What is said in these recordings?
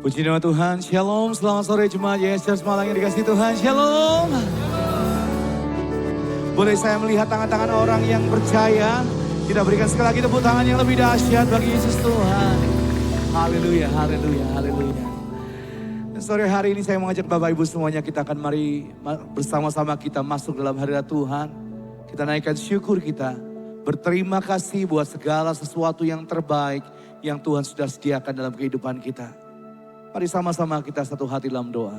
Puji nama Tuhan, Shalom, selamat sore jemaat Yesus Malang yang dikasihi Tuhan, Shalom. Boleh saya melihat tangan-tangan orang yang percaya, kita berikan sekali lagi tepuk tangan yang lebih dahsyat bagi Yesus Tuhan. Haleluya, haleluya, haleluya. Dan sore hari ini saya mengajak Bapak Ibu semuanya, kita akan mari bersama-sama kita masuk dalam hadirat Tuhan. Kita naikkan syukur kita, berterima kasih buat segala sesuatu yang terbaik yang Tuhan sudah sediakan dalam kehidupan kita. Mari sama-sama kita satu hati dalam doa.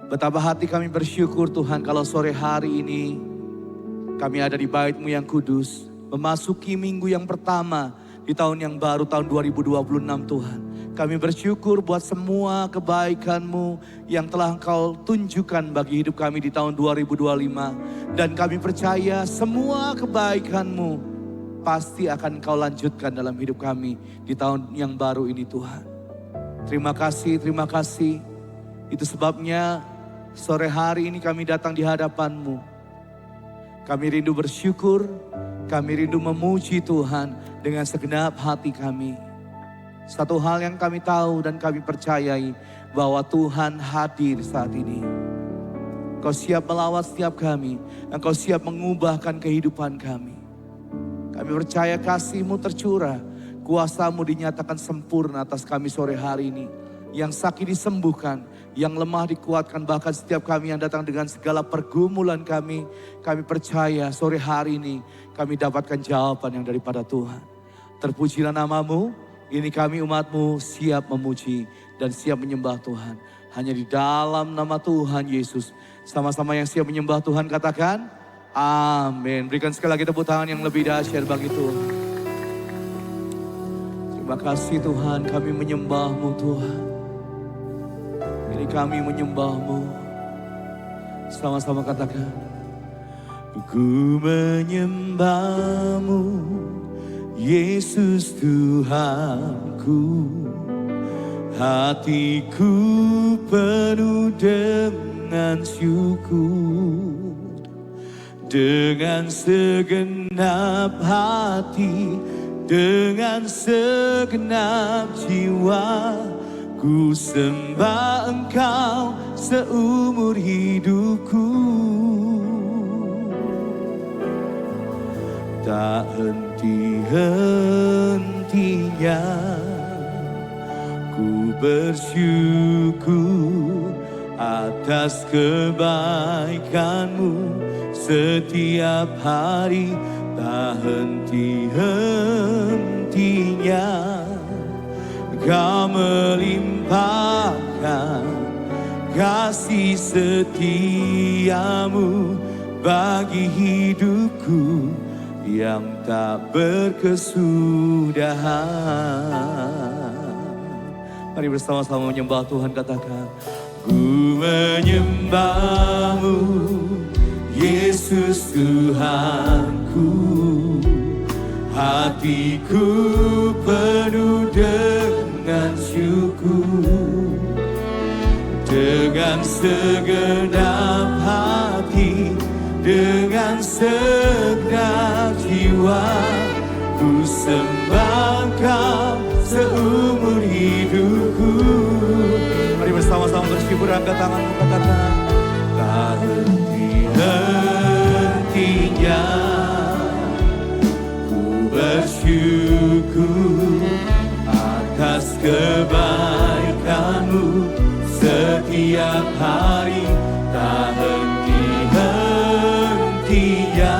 Betapa hati kami bersyukur Tuhan kalau sore hari ini kami ada di bait-Mu yang kudus. Memasuki minggu yang pertama di tahun yang baru, tahun 2026 Tuhan. Kami bersyukur buat semua kebaikan-Mu yang telah Engkau tunjukkan bagi hidup kami di tahun 2025. Dan kami percaya semua kebaikan-Mu pasti akan Engkau lanjutkan dalam hidup kami di tahun yang baru ini Tuhan. Terima kasih, terima kasih. Itu sebabnya sore hari ini kami datang di hadapan-Mu. Kami rindu bersyukur, kami rindu memuji Tuhan dengan segenap hati kami. Satu hal yang kami tahu dan kami percayai bahwa Tuhan hadir saat ini. Engkau siap melawat setiap kami, Engkau siap mengubahkan kehidupan kami. Kami percaya kasih-Mu tercurah, kuasa-Mu dinyatakan sempurna atas kami sore hari ini. Yang sakit disembuhkan, yang lemah dikuatkan, bahkan setiap kami yang datang dengan segala pergumulan kami percaya sore hari ini kami dapatkan jawaban yang daripada Tuhan. Terpujilah nama-Mu, ini kami umat-Mu siap memuji dan siap menyembah Tuhan. Hanya di dalam nama Tuhan Yesus, sama-sama yang siap menyembah Tuhan katakan, amin. Berikan sekali lagi tepuk tangan yang lebih dahsyat bagi Tuhan. Terima kasih Tuhan, kami menyembah-Mu Tuhan. Ini kami menyembah-Mu. Sama-sama katakan, ku menyembah-Mu, Yesus Tuhanku. Hatiku penuh dengan syukur. Dengan segenap hati, dengan segenap jiwa, ku sembah Engkau seumur hidupku. Tak henti-hentinya ku bersyukur atas kebaikan-Mu setiap hari. Tak henti-hentinya Kau melimpahkan kasih setia-Mu bagi hidupku yang tak berkesudahan. Mari bersama-sama menyembah Tuhan, katakan, ku menyembah-Mu, Yesus Tuhanku. Hatiku penuh dengan syukur. Dengan segenap hati, dengan segenap jiwa, ku sembah Engkau seumur hidupku. Mari bersama-sama bersyukur, angkat tanganmu, katakan, tak henti-hentinya ku bersyukur atas kebaikan-Mu setiap hari. Tak henti-hentinya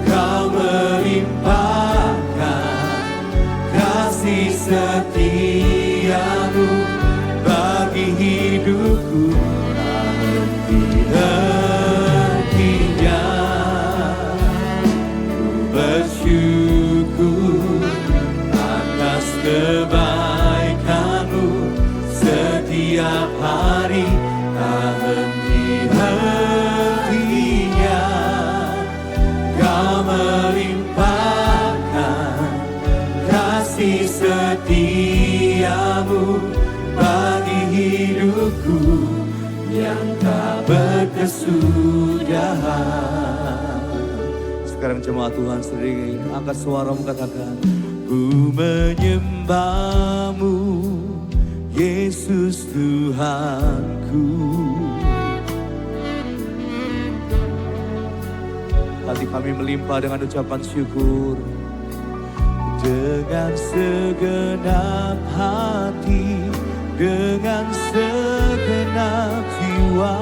Kau melimpahkan kasih setia-Mu bagi hidupku. Tak henti-hentinya ku bersyukur atas kebaikan-Mu setiap hari. Tak henti-hentinya Kau melimpahkan kasih setia-Mu bagi hidupku yang tak berkesudahan. Sekarang jemaat Tuhan sendiri angkat suaramu, katakan, Ku menyembah-Mu, Yesus Tuhanku. Hati kami melimpah dengan ucapan syukur. Dengan segenap hati, dengan segenap jiwa,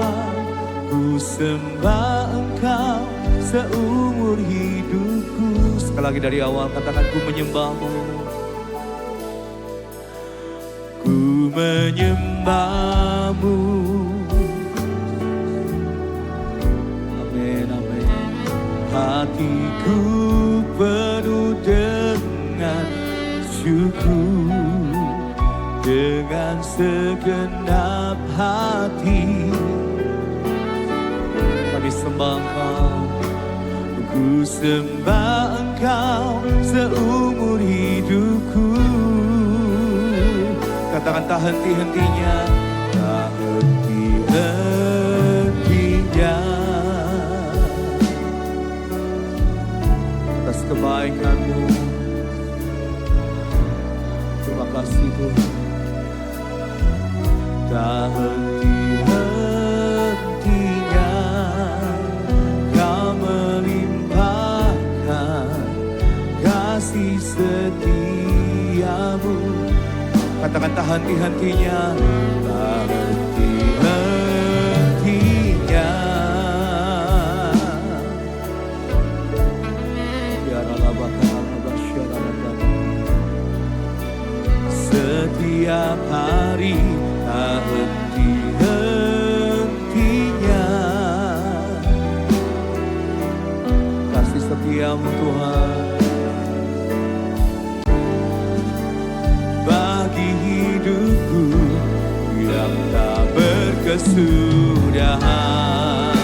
ku sembah Engkau seumur hidupku. Sekali lagi dari awal katakan, ku menyembah-Mu. Ku menyembah-Mu. Amin, amin. Hatiku penuh dengan syukur, dengan segenap hati kami sembah Engkau. Ku sembah Engkau seumur hidupku. Katakan tak henti-hentinya, tak henti-hentinya. Atas kebaikan-Mu, terima kasih Tuhan. Tak henti-hentinya Kau melimpahkan kasih setia-Mu. Katakan tak henti-hentinya, tak henti-hentinya. Setiap hari tak henti-hentinya kasih setia-Mu Tuhan. Bagi hidupku yang tak berkesudahan.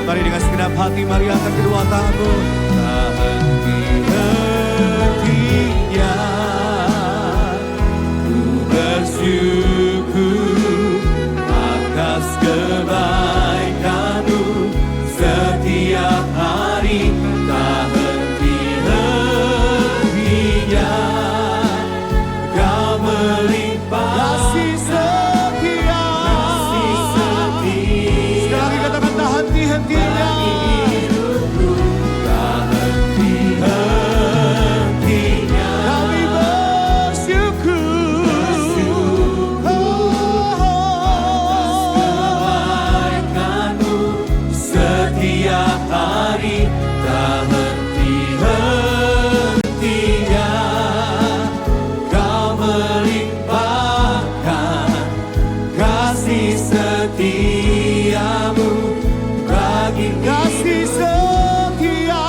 Mari dengan segenap hati, mari angkat kedua tanganmu. Tak henti-hentinya ku bersyukur atas kebaikan-Mu setiap hari. Tak henti-hentinya Kau melimpah kasih setia. Sekali lagi katakan tak henti-hentinya. Tak henti-hentinya kami bersyukur kebaikan-Mu setiap hari. Tak henti-hentinya Kau melimpahkan kasih setia-Mu bagi kasih setia,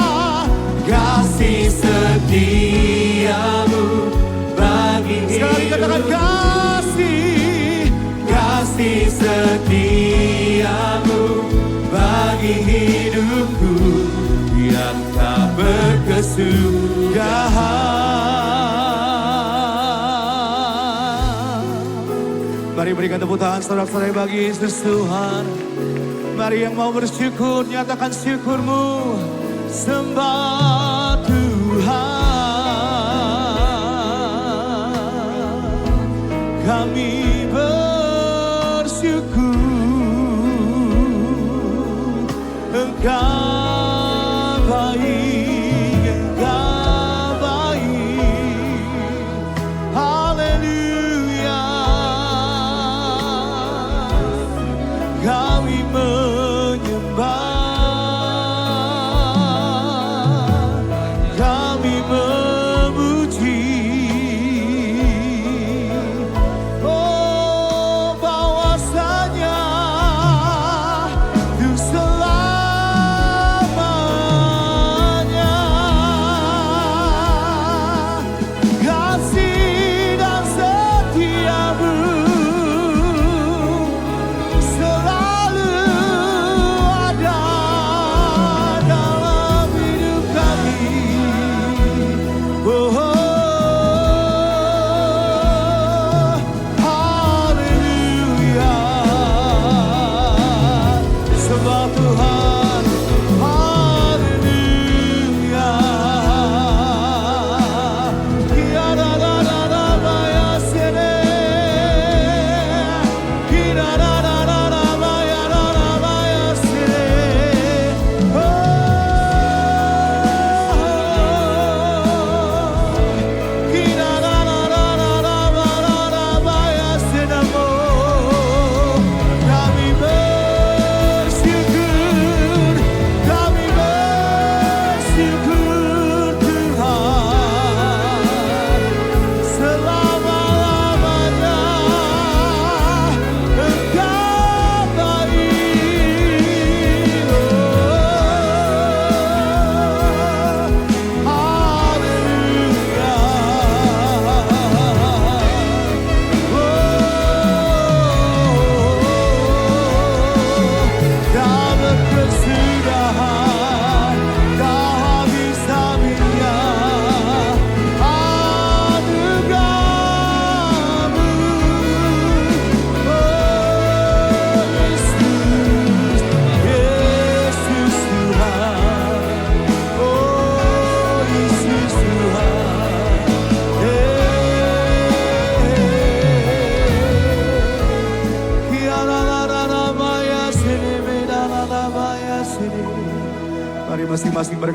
kasih setia-Mu bagi sekali katakan kasih setia-Mu bagi hidupku yang tak berkesudahan. Mari berikan tepuk tangan saudara-saudara bagi Yesus Tuhan. Mari yang mau bersyukur, nyatakan syukur-Mu. Sembah Tuhan, kami bersyukur. Engkau baik, Engkau baik. Haleluya. Kami menyembah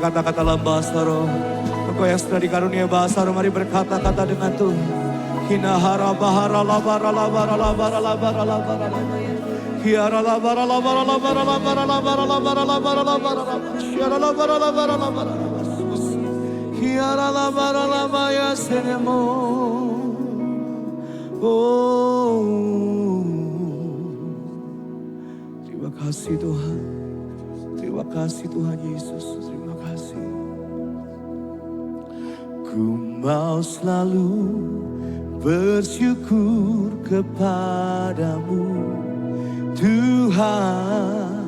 berkata-kata dalam bahasa roh. Engkau yang sudah dikarunia bahasa roh, mari berkata-kata dengan Tuhan. Hina hara bahara labara labara labara labara labara labara. Hiara labara labara labara labara labara labara labara labara labara. Hiara labara labara labara labara. Hiara labara labaya senemo. Oh, terima kasih Tuhan. Terima kasih Tuhan Yesus. Terima kasih. Ku mau selalu bersyukur kepadamu Tuhan.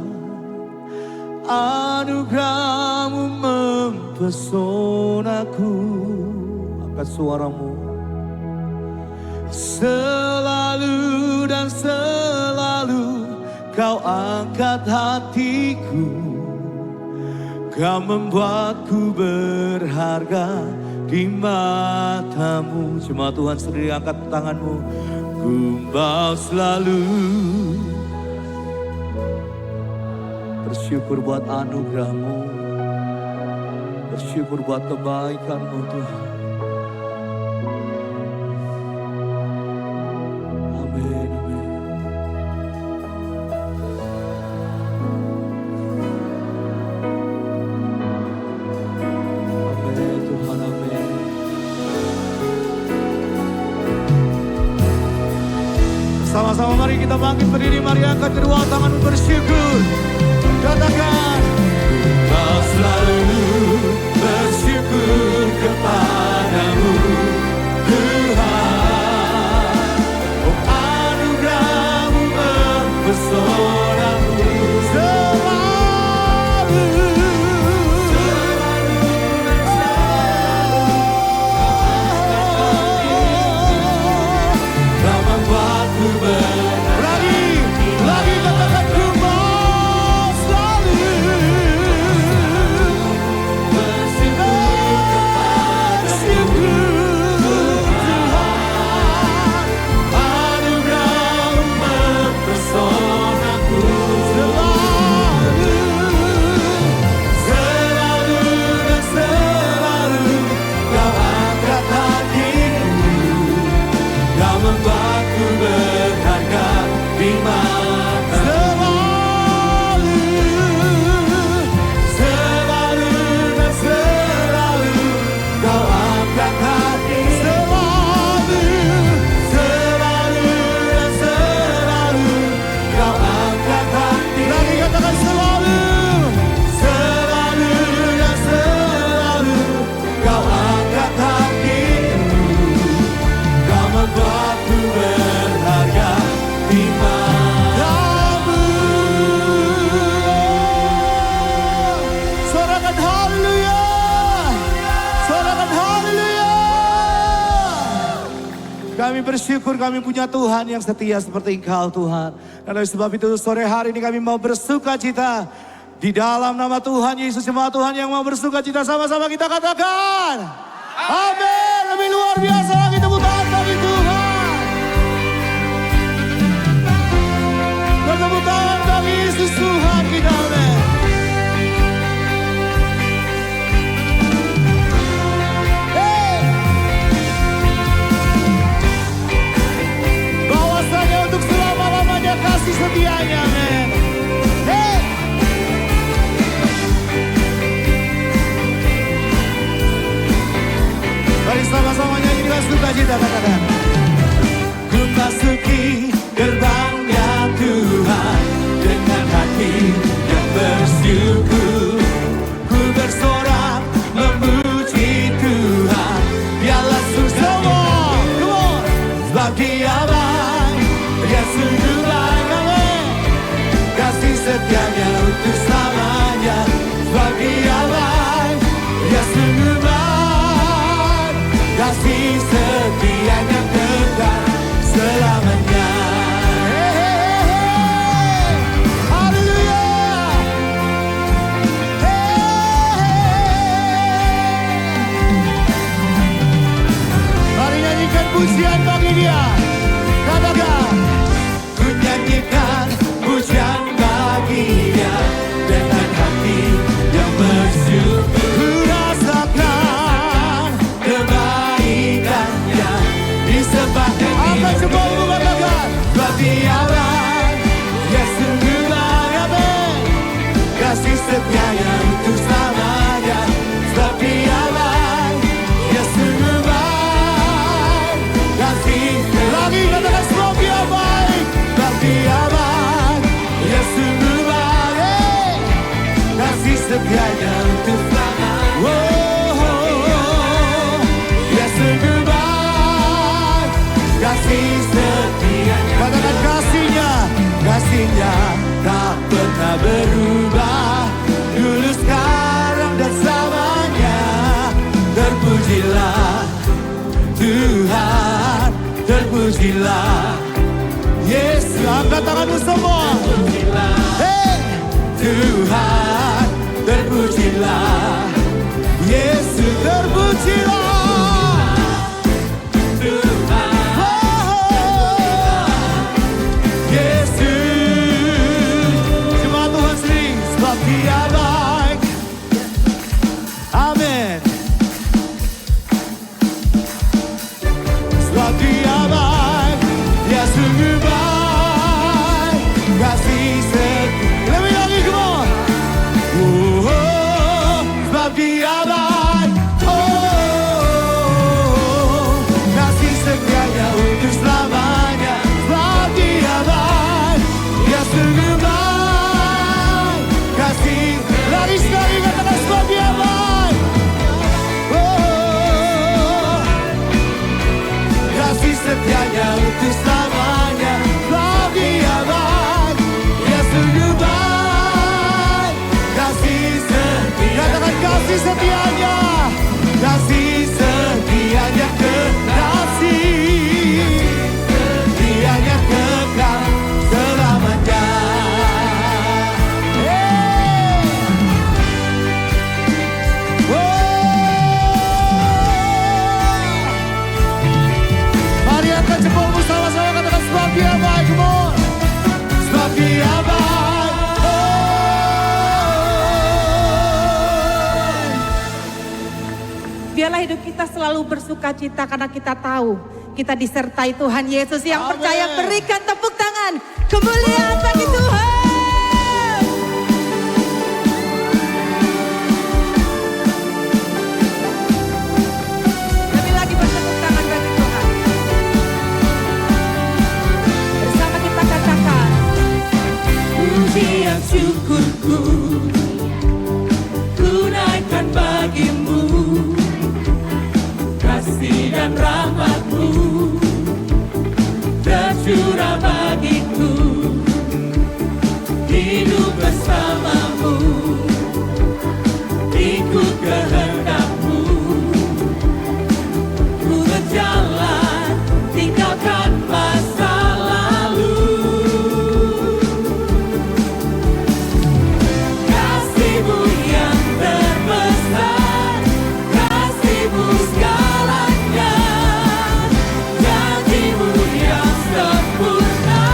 Anugerah-Mu mempesonaku. Angkat suaramu. Selalu dan selalu Kau angkat hatiku. Kau membuatku berharga di mata-Mu. Cuma Tuhan sendiri, angkat tanganmu. Ku mau selalu bersyukur buat anugerah-Mu. Bersyukur buat kebaikan-Mu Tuhan. Amin, amin. Amin Tuhan, amin. Sama-sama mari kita bangkit berdiri, mari angkat kedua tangan bersyukur. Katakan, Kau selalu bersyukur kepadamu Tuhan. Oh, anugerah-Mu mempesonaku. Selalu, selalu dan selalu Kau membuatku lagi katakan, ku mau selalu kami bersyukur kami punya Tuhan yang setia seperti Engkau Tuhan. Dan oleh sebab itu sore hari ini kami mau bersuka cita di dalam nama Tuhan Yesus. Semua Tuhan yang mau bersuka cita sama-sama kita katakan. Amin. Lebih luar biasa lagi tepuk tangan bagi Tuhan. Bertepuk tangan bagi Yesus Tuhan kita. Amin. Kasih setianya, men. Hey. Mari sama-sama nyanyi dengan sukacita katakan. Ku masuki gerbangnya Tuhan dengan hati yang bersyukur. Ku bersorak memuji Tuhan. Biarlah semua, sebab Dia baik, Dia sungguh baik, amin. Kasih setianya untuk selamanya, sebab Dia baik, Dia sungguh baik. Kasih setianya kekal selamanya. Haleluya. Mari nyanyikan pujian bagi Dia. Katakan, ku nyanyikan pujian bagi Dia dengan hati yang bersyukur. setianya untuk selamanya. Sebab Dia baik, Dia sungguh baik. Kasih lagi katakan sebab Dia baik. Sebab Dia baik, Dia sungguh baik. Kasih setianya untuk selamanya. Dia sungguh baik. Kasih setianya. Katakan kasihnya, kasihnya tak pernah berubah. Dulu, sekarang, dan selamanya. Terpujilah Tuhan, terpujilah Yesus. Angkat tanganmu semua. Hey, Tuhan, terpujilah Yesus, terpujilah Tuhan. Dia baik. Amin. Sebab Dia baik, Dia sungguh baik. Kasih setia. Lebih lagi, come on. Sebab Dia baik. Kasih setianya untuk selamanya. Sebab Dia baik, Dia sungguh baik. Lari sekali katakan sebab Dia baik. Kasih setianya untuk selamanya. Sebab Dia baik, Dia sungguh baik. Kasih setia. Katakan kasih setianya. Kasih setianya kekasih. Setianya kekal selamanya. Jempolmu sama-sama katakan sebab Dia baik. Come on. Sebab Dia baik. Biarlah hidup kita selalu bersuka cita karena kita tahu kita disertai Tuhan Yesus. Yang Amen. percaya berikan tepuk tangan kemuliaan bagi Tuhan. Lebih lagi bertepuk tangan bagi Tuhan. Bersama kita katakan, pujian syukurku ku naikkan bagimu, kasih dan rahmat-Mu tercurah bagiku, hidup bersama-Mu, ikut kehendak-Mu, ku berjalan tinggalkan masa lalu. Kasih-Mu yang terbesar, kasih-Mu segalanya, janji-Mu yang sempurna.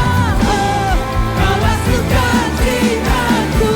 Oh, Kau basuhkan cintaku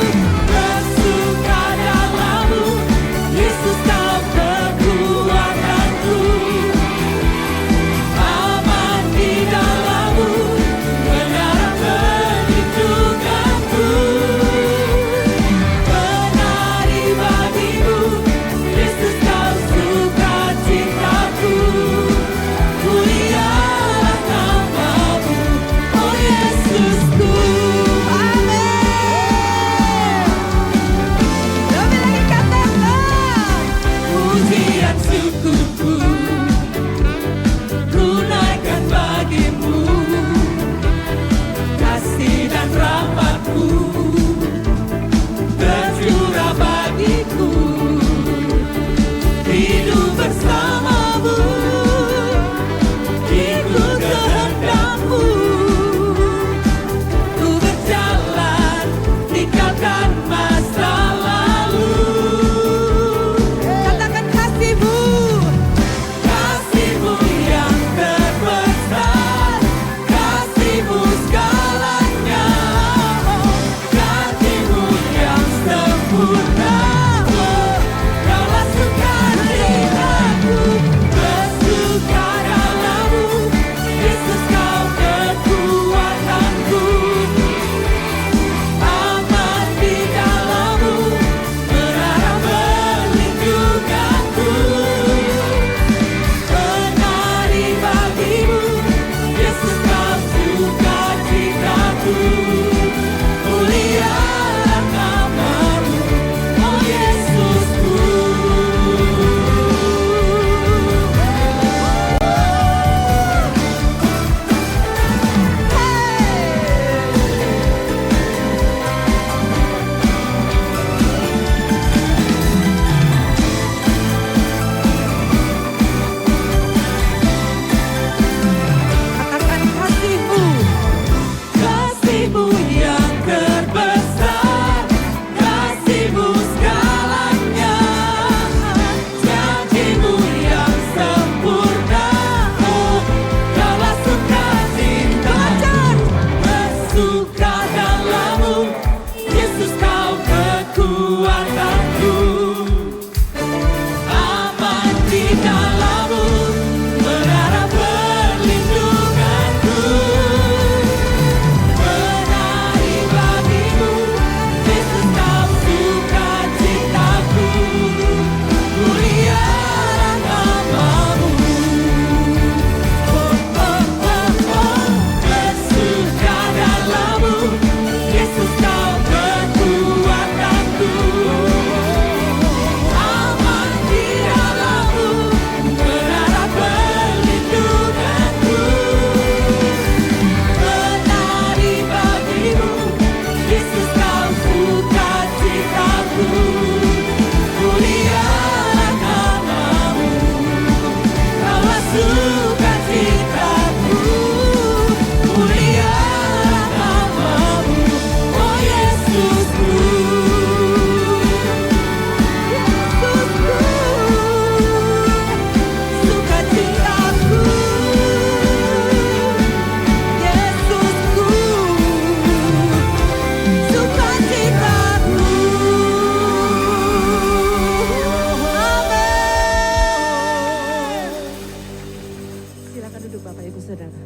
Silakan duduk Bapak Ibu Saudara.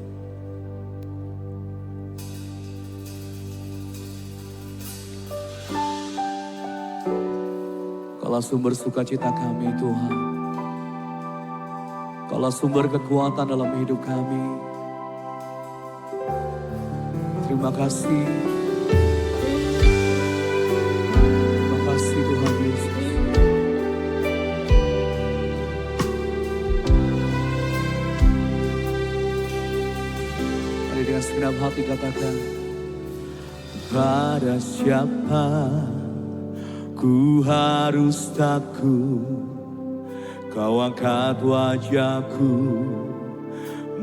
Kaulah sumber sukacita kami Tuhan. Kaulah sumber kekuatan dalam hidup kami. Terima kasih. Terima kasih Tuhan Yesus. Mari dengan segenap hati katakan, pada siapa ku harus takut, kau angkat wajahku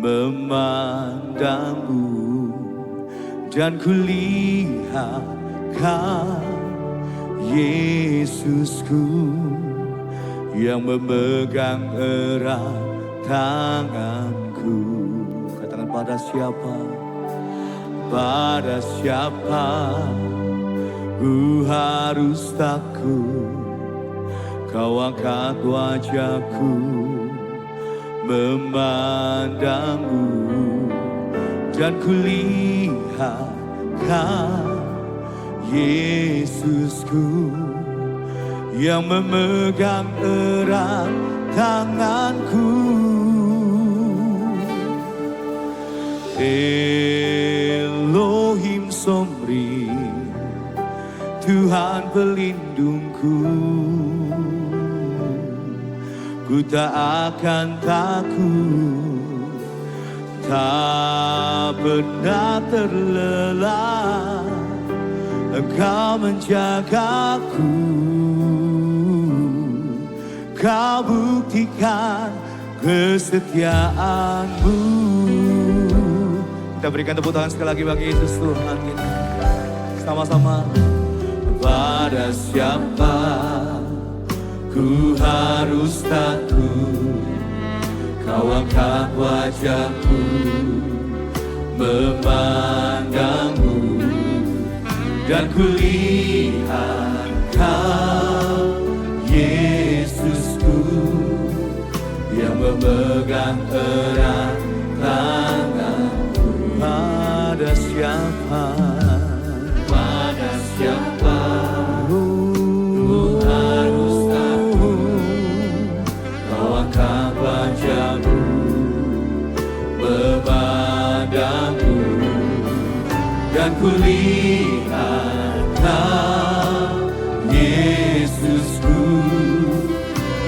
memandangmu, dan kulihat kau Yesusku yang memegang erat tanganku. Katakan pada siapa? Pada siapa ku harus takut, kau angkat wajahku memandangmu, dan kulihat kau Yesusku yang memegang erat tanganku. Elohim Somri, Tuhan pelindungku, ku tak akan takut, tak pernah terlelah, Engkau menjagaku, Kau buktikan kesetiaanmu. Kita berikan tepuk tangan sekali lagi bagi Yesus Tuhan kita. Sama-sama. Pada siapa ku harus takut, kau angkat wajahku memandangmu, dan kulihat kau Yesusku yang memegang erat tanganku. Pada siapa? Pada siapa ku harus takut, kau angkat wajahmu memandangmu, dan kulihat kau Yesusku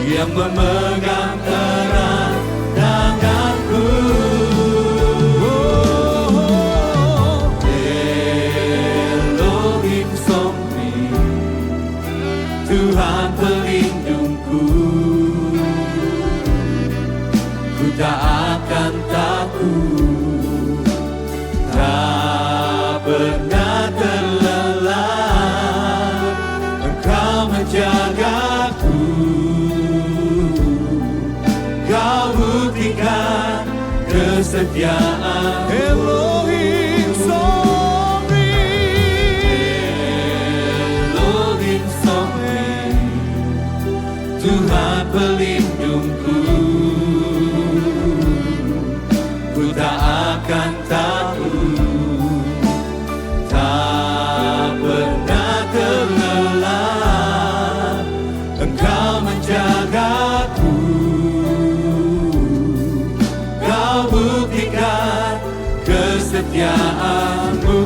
yang memegang erat tanganku. Elohim Somri, Tuhan pelindungku, ku tak akan takut, tak pernah terlelah, Engkau menjagaku, Kau buktikan kesetiaan. Elohim Somri, Elohim Somri, Tuhan pelindungku, ku tak akan takut, tak pernah terlelah, Engkau menjagaku, Kau buktikan kesetiaanmu.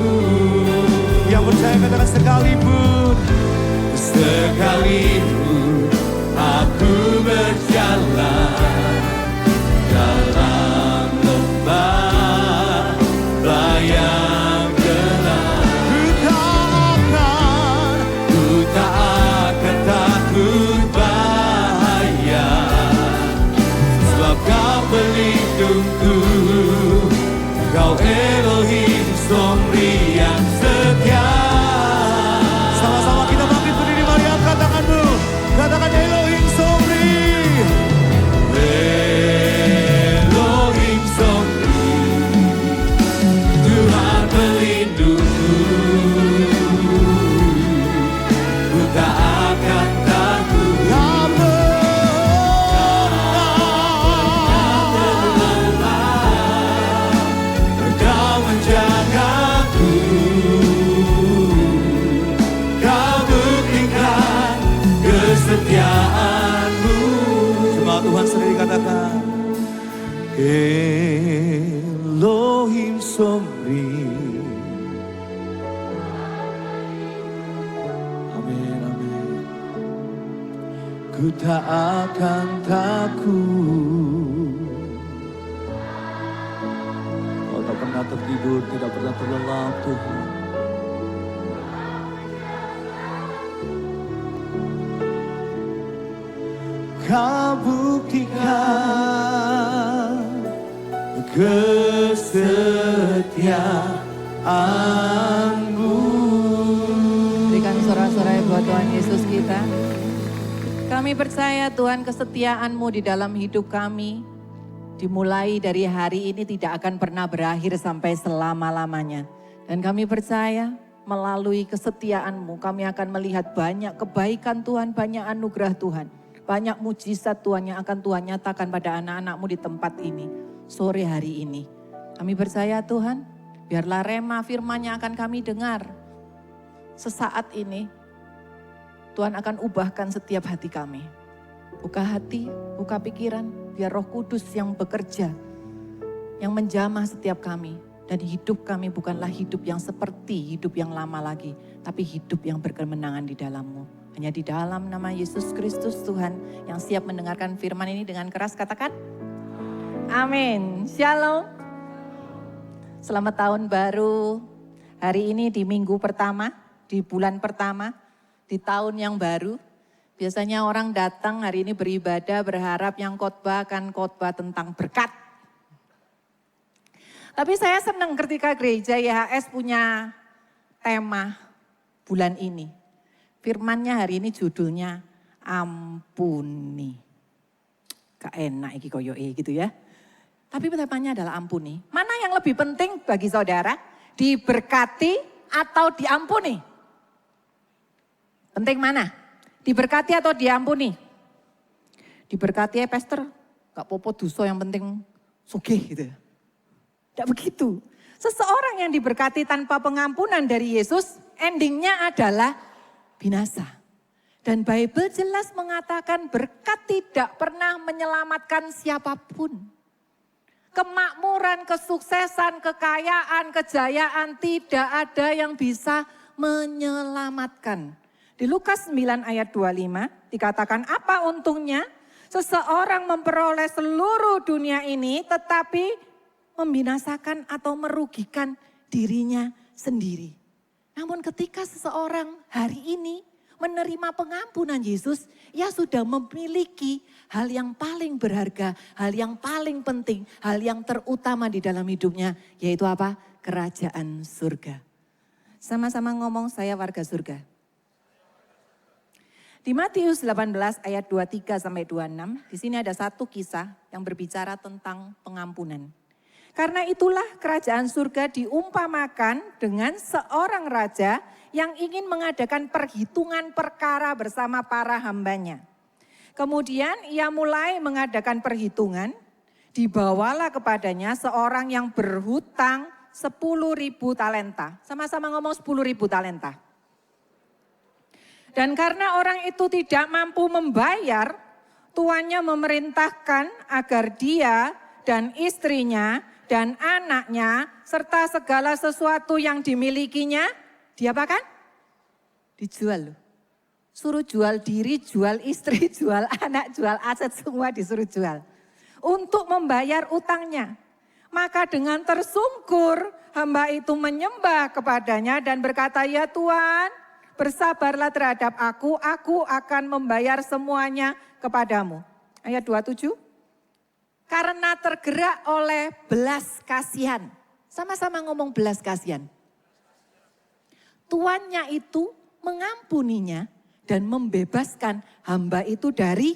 Yang percaya katakan sekalipun, sekalipun aku berjalan dalam lembah bayang gelap, ku tak akan takut bahaya, sebab Kau pelindungku, Kau Elohim Somri yang setia. Sama-sama kita bangkit berdiri, mari angkat tanganmu, katakan Elohim Somri. Elohim Somri, Tuhan pelindungku, ku tak akan takut, tak pernah terlelah, Elohim Somri. Amin, amin. Ku tak akan takut. Kau tak pernah tertidur, tidak pernah terlelap Tuhan. Kau buktikan kesetiaan-Mu. Berikan sorak-sorai buat Tuhan Yesus kita. Kami percaya Tuhan kesetiaan-Mu di dalam hidup kami. Dimulai dari hari ini tidak akan pernah berakhir sampai selama-lamanya. Dan kami percaya melalui kesetiaan-Mu kami akan melihat banyak kebaikan Tuhan, banyak anugerah Tuhan. Banyak mujizat Tuhan yang akan Tuhan nyatakan pada anak-anak-Mu di tempat ini. Sore hari ini. Kami percaya Tuhan, biarlah rema firman-Nya akan kami dengar. Sesaat ini, Tuhan akan ubahkan setiap hati kami. Buka hati, buka pikiran, biar Roh Kudus yang bekerja. Yang menjamah setiap kami. Dan hidup kami bukanlah hidup yang seperti hidup yang lama lagi. Tapi hidup yang berkemenangan di dalam-Mu. Hanya di dalam nama Yesus Kristus Tuhan yang siap mendengarkan firman ini dengan keras katakan amin. Shalom. Selamat tahun baru. Hari ini di minggu pertama, di bulan pertama, di tahun yang baru. Biasanya orang datang hari ini beribadah berharap yang khotbah akan khotbah tentang berkat. Tapi saya senang ketika gereja YHS punya tema bulan ini. Firman-Nya hari ini judulnya ampuni. Gak enak iki koyo gitu ya. Tapi temanya adalah ampuni. Mana yang lebih penting bagi saudara? Diberkati atau diampuni? Penting mana? Diberkati atau diampuni? Diberkati ya pastor, gak popo dosa yang penting sugih gitu. Tidak begitu. Seseorang yang diberkati tanpa pengampunan dari Yesus, endingnya adalah binasa. Dan Bible jelas mengatakan berkat tidak pernah menyelamatkan siapapun. Kemakmuran, kesuksesan, kekayaan, kejayaan tidak ada yang bisa menyelamatkan. Di Lukas 9 ayat 25 dikatakan apa untungnya seseorang memperoleh seluruh dunia ini tetapi membinasakan atau merugikan dirinya sendiri. Namun ketika seseorang hari ini menerima pengampunan Yesus, ia sudah memiliki hal yang paling berharga, hal yang paling penting, hal yang terutama di dalam hidupnya, yaitu apa? Kerajaan surga. Sama-sama ngomong saya warga surga. Di Matius 18 ayat 23 sampai 26, di sini ada satu kisah yang berbicara tentang pengampunan. Karena itulah kerajaan surga diumpamakan dengan seorang raja yang ingin mengadakan perhitungan perkara bersama para hambanya. Kemudian ia mulai mengadakan perhitungan, dibawalah kepadanya seorang yang berhutang 10.000 talenta. Sama-sama ngomong 10.000 talenta. Dan karena orang itu tidak mampu membayar, tuannya memerintahkan agar dia dan istrinya dan anaknya serta segala sesuatu yang dimilikinya diapakan? Dijual loh. Suruh jual diri, jual istri, jual anak, jual aset semua disuruh jual. Untuk membayar utangnya. Maka dengan tersungkur hamba itu menyembah kepadanya dan berkata, ya Tuhan bersabarlah terhadap aku akan membayar semuanya kepadamu. Ayat 27. Karena tergerak oleh belas kasihan. Sama-sama ngomong belas kasihan. Tuannya itu mengampuninya dan membebaskan hamba itu dari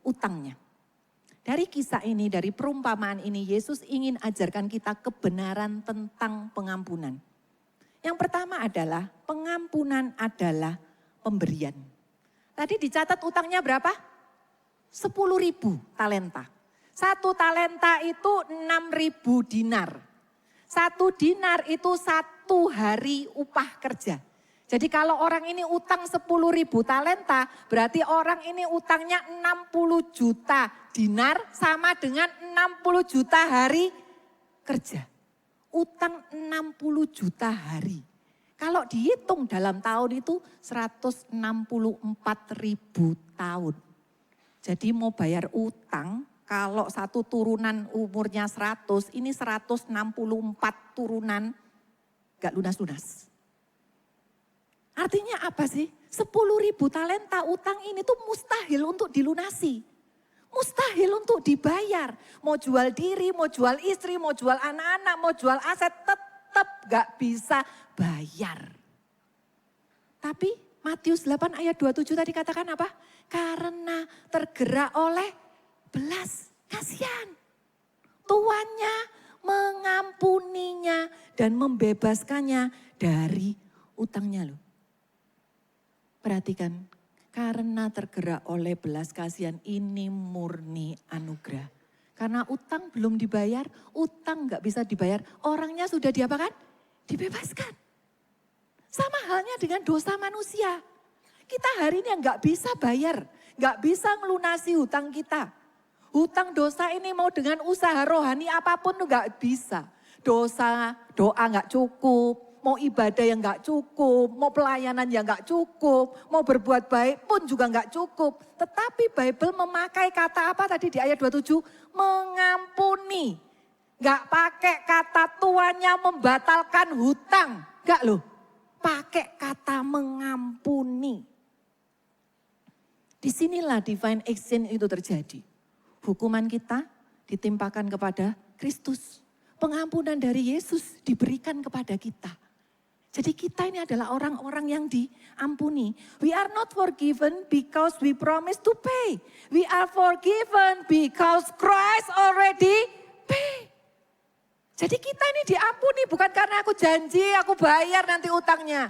utangnya. Dari kisah ini, dari perumpamaan ini, Yesus ingin ajarkan kita kebenaran tentang pengampunan. Yang pertama adalah pengampunan adalah pemberian. Tadi dicatat utangnya berapa? 10.000 talenta. 1 talenta itu 6.000 dinar. 1 dinar itu 1 hari upah kerja. Jadi kalau orang ini utang 10.000 talenta, berarti orang ini utangnya 60 juta dinar sama dengan 60 juta hari kerja. Utang 60 juta hari. Kalau dihitung dalam tahun itu 164.000 tahun. Jadi mau bayar utang, kalau satu turunan umurnya 100, ini 164 turunan gak lunas-lunas. Artinya apa sih? 10.000 talenta utang ini tuh mustahil untuk dilunasi. Mustahil untuk dibayar. Mau jual diri, mau jual istri, mau jual anak-anak, mau jual aset, tetap gak bisa bayar. Tapi Matius 8 ayat 27 tadi katakan apa? Karena tergerak oleh belas kasihan. Tuannya mengampuninya dan membebaskannya dari utangnya loh. Perhatikan, karena tergerak oleh belas kasihan ini murni anugerah. Karena utang belum dibayar, utang gak bisa dibayar, orangnya sudah diapakan? Dibebaskan. Sama halnya dengan dosa manusia. Kita hari ini gak bisa bayar, gak bisa melunasi hutang kita. Hutang dosa ini mau dengan usaha rohani apapun gak bisa. Doa gak cukup. Mau ibadah yang gak cukup, mau pelayanan yang gak cukup, mau berbuat baik pun juga gak cukup. Tetapi Bible memakai kata apa tadi di ayat 27? Mengampuni. Gak pakai kata tuannya membatalkan hutang. Gak loh, pakai kata mengampuni. Disinilah divine exchange itu terjadi. Hukuman kita ditimpakan kepada Kristus. Pengampunan dari Yesus diberikan kepada kita. Jadi kita ini adalah orang-orang yang diampuni. We are not forgiven because we promise to pay. We are forgiven because Christ already pay. Jadi kita ini diampuni bukan karena aku janji aku bayar nanti utangnya.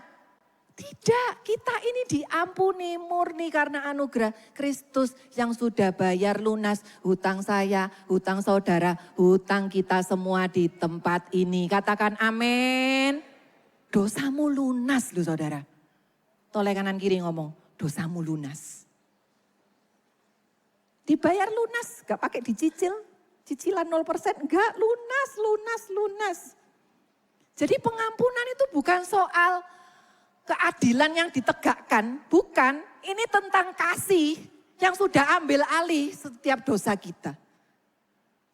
Tidak, kita ini diampuni murni karena anugerah Kristus yang sudah bayar lunas hutang saya, hutang saudara, hutang kita semua di tempat ini. Katakan amin. Dosamu lunas loh saudara. Toleh kanan kiri ngomong, dosamu lunas. Dibayar lunas, gak pakai dicicil. Cicilan 0%, enggak lunas. Jadi pengampunan itu bukan soal keadilan yang ditegakkan, bukan. Ini tentang kasih yang sudah ambil alih setiap dosa kita.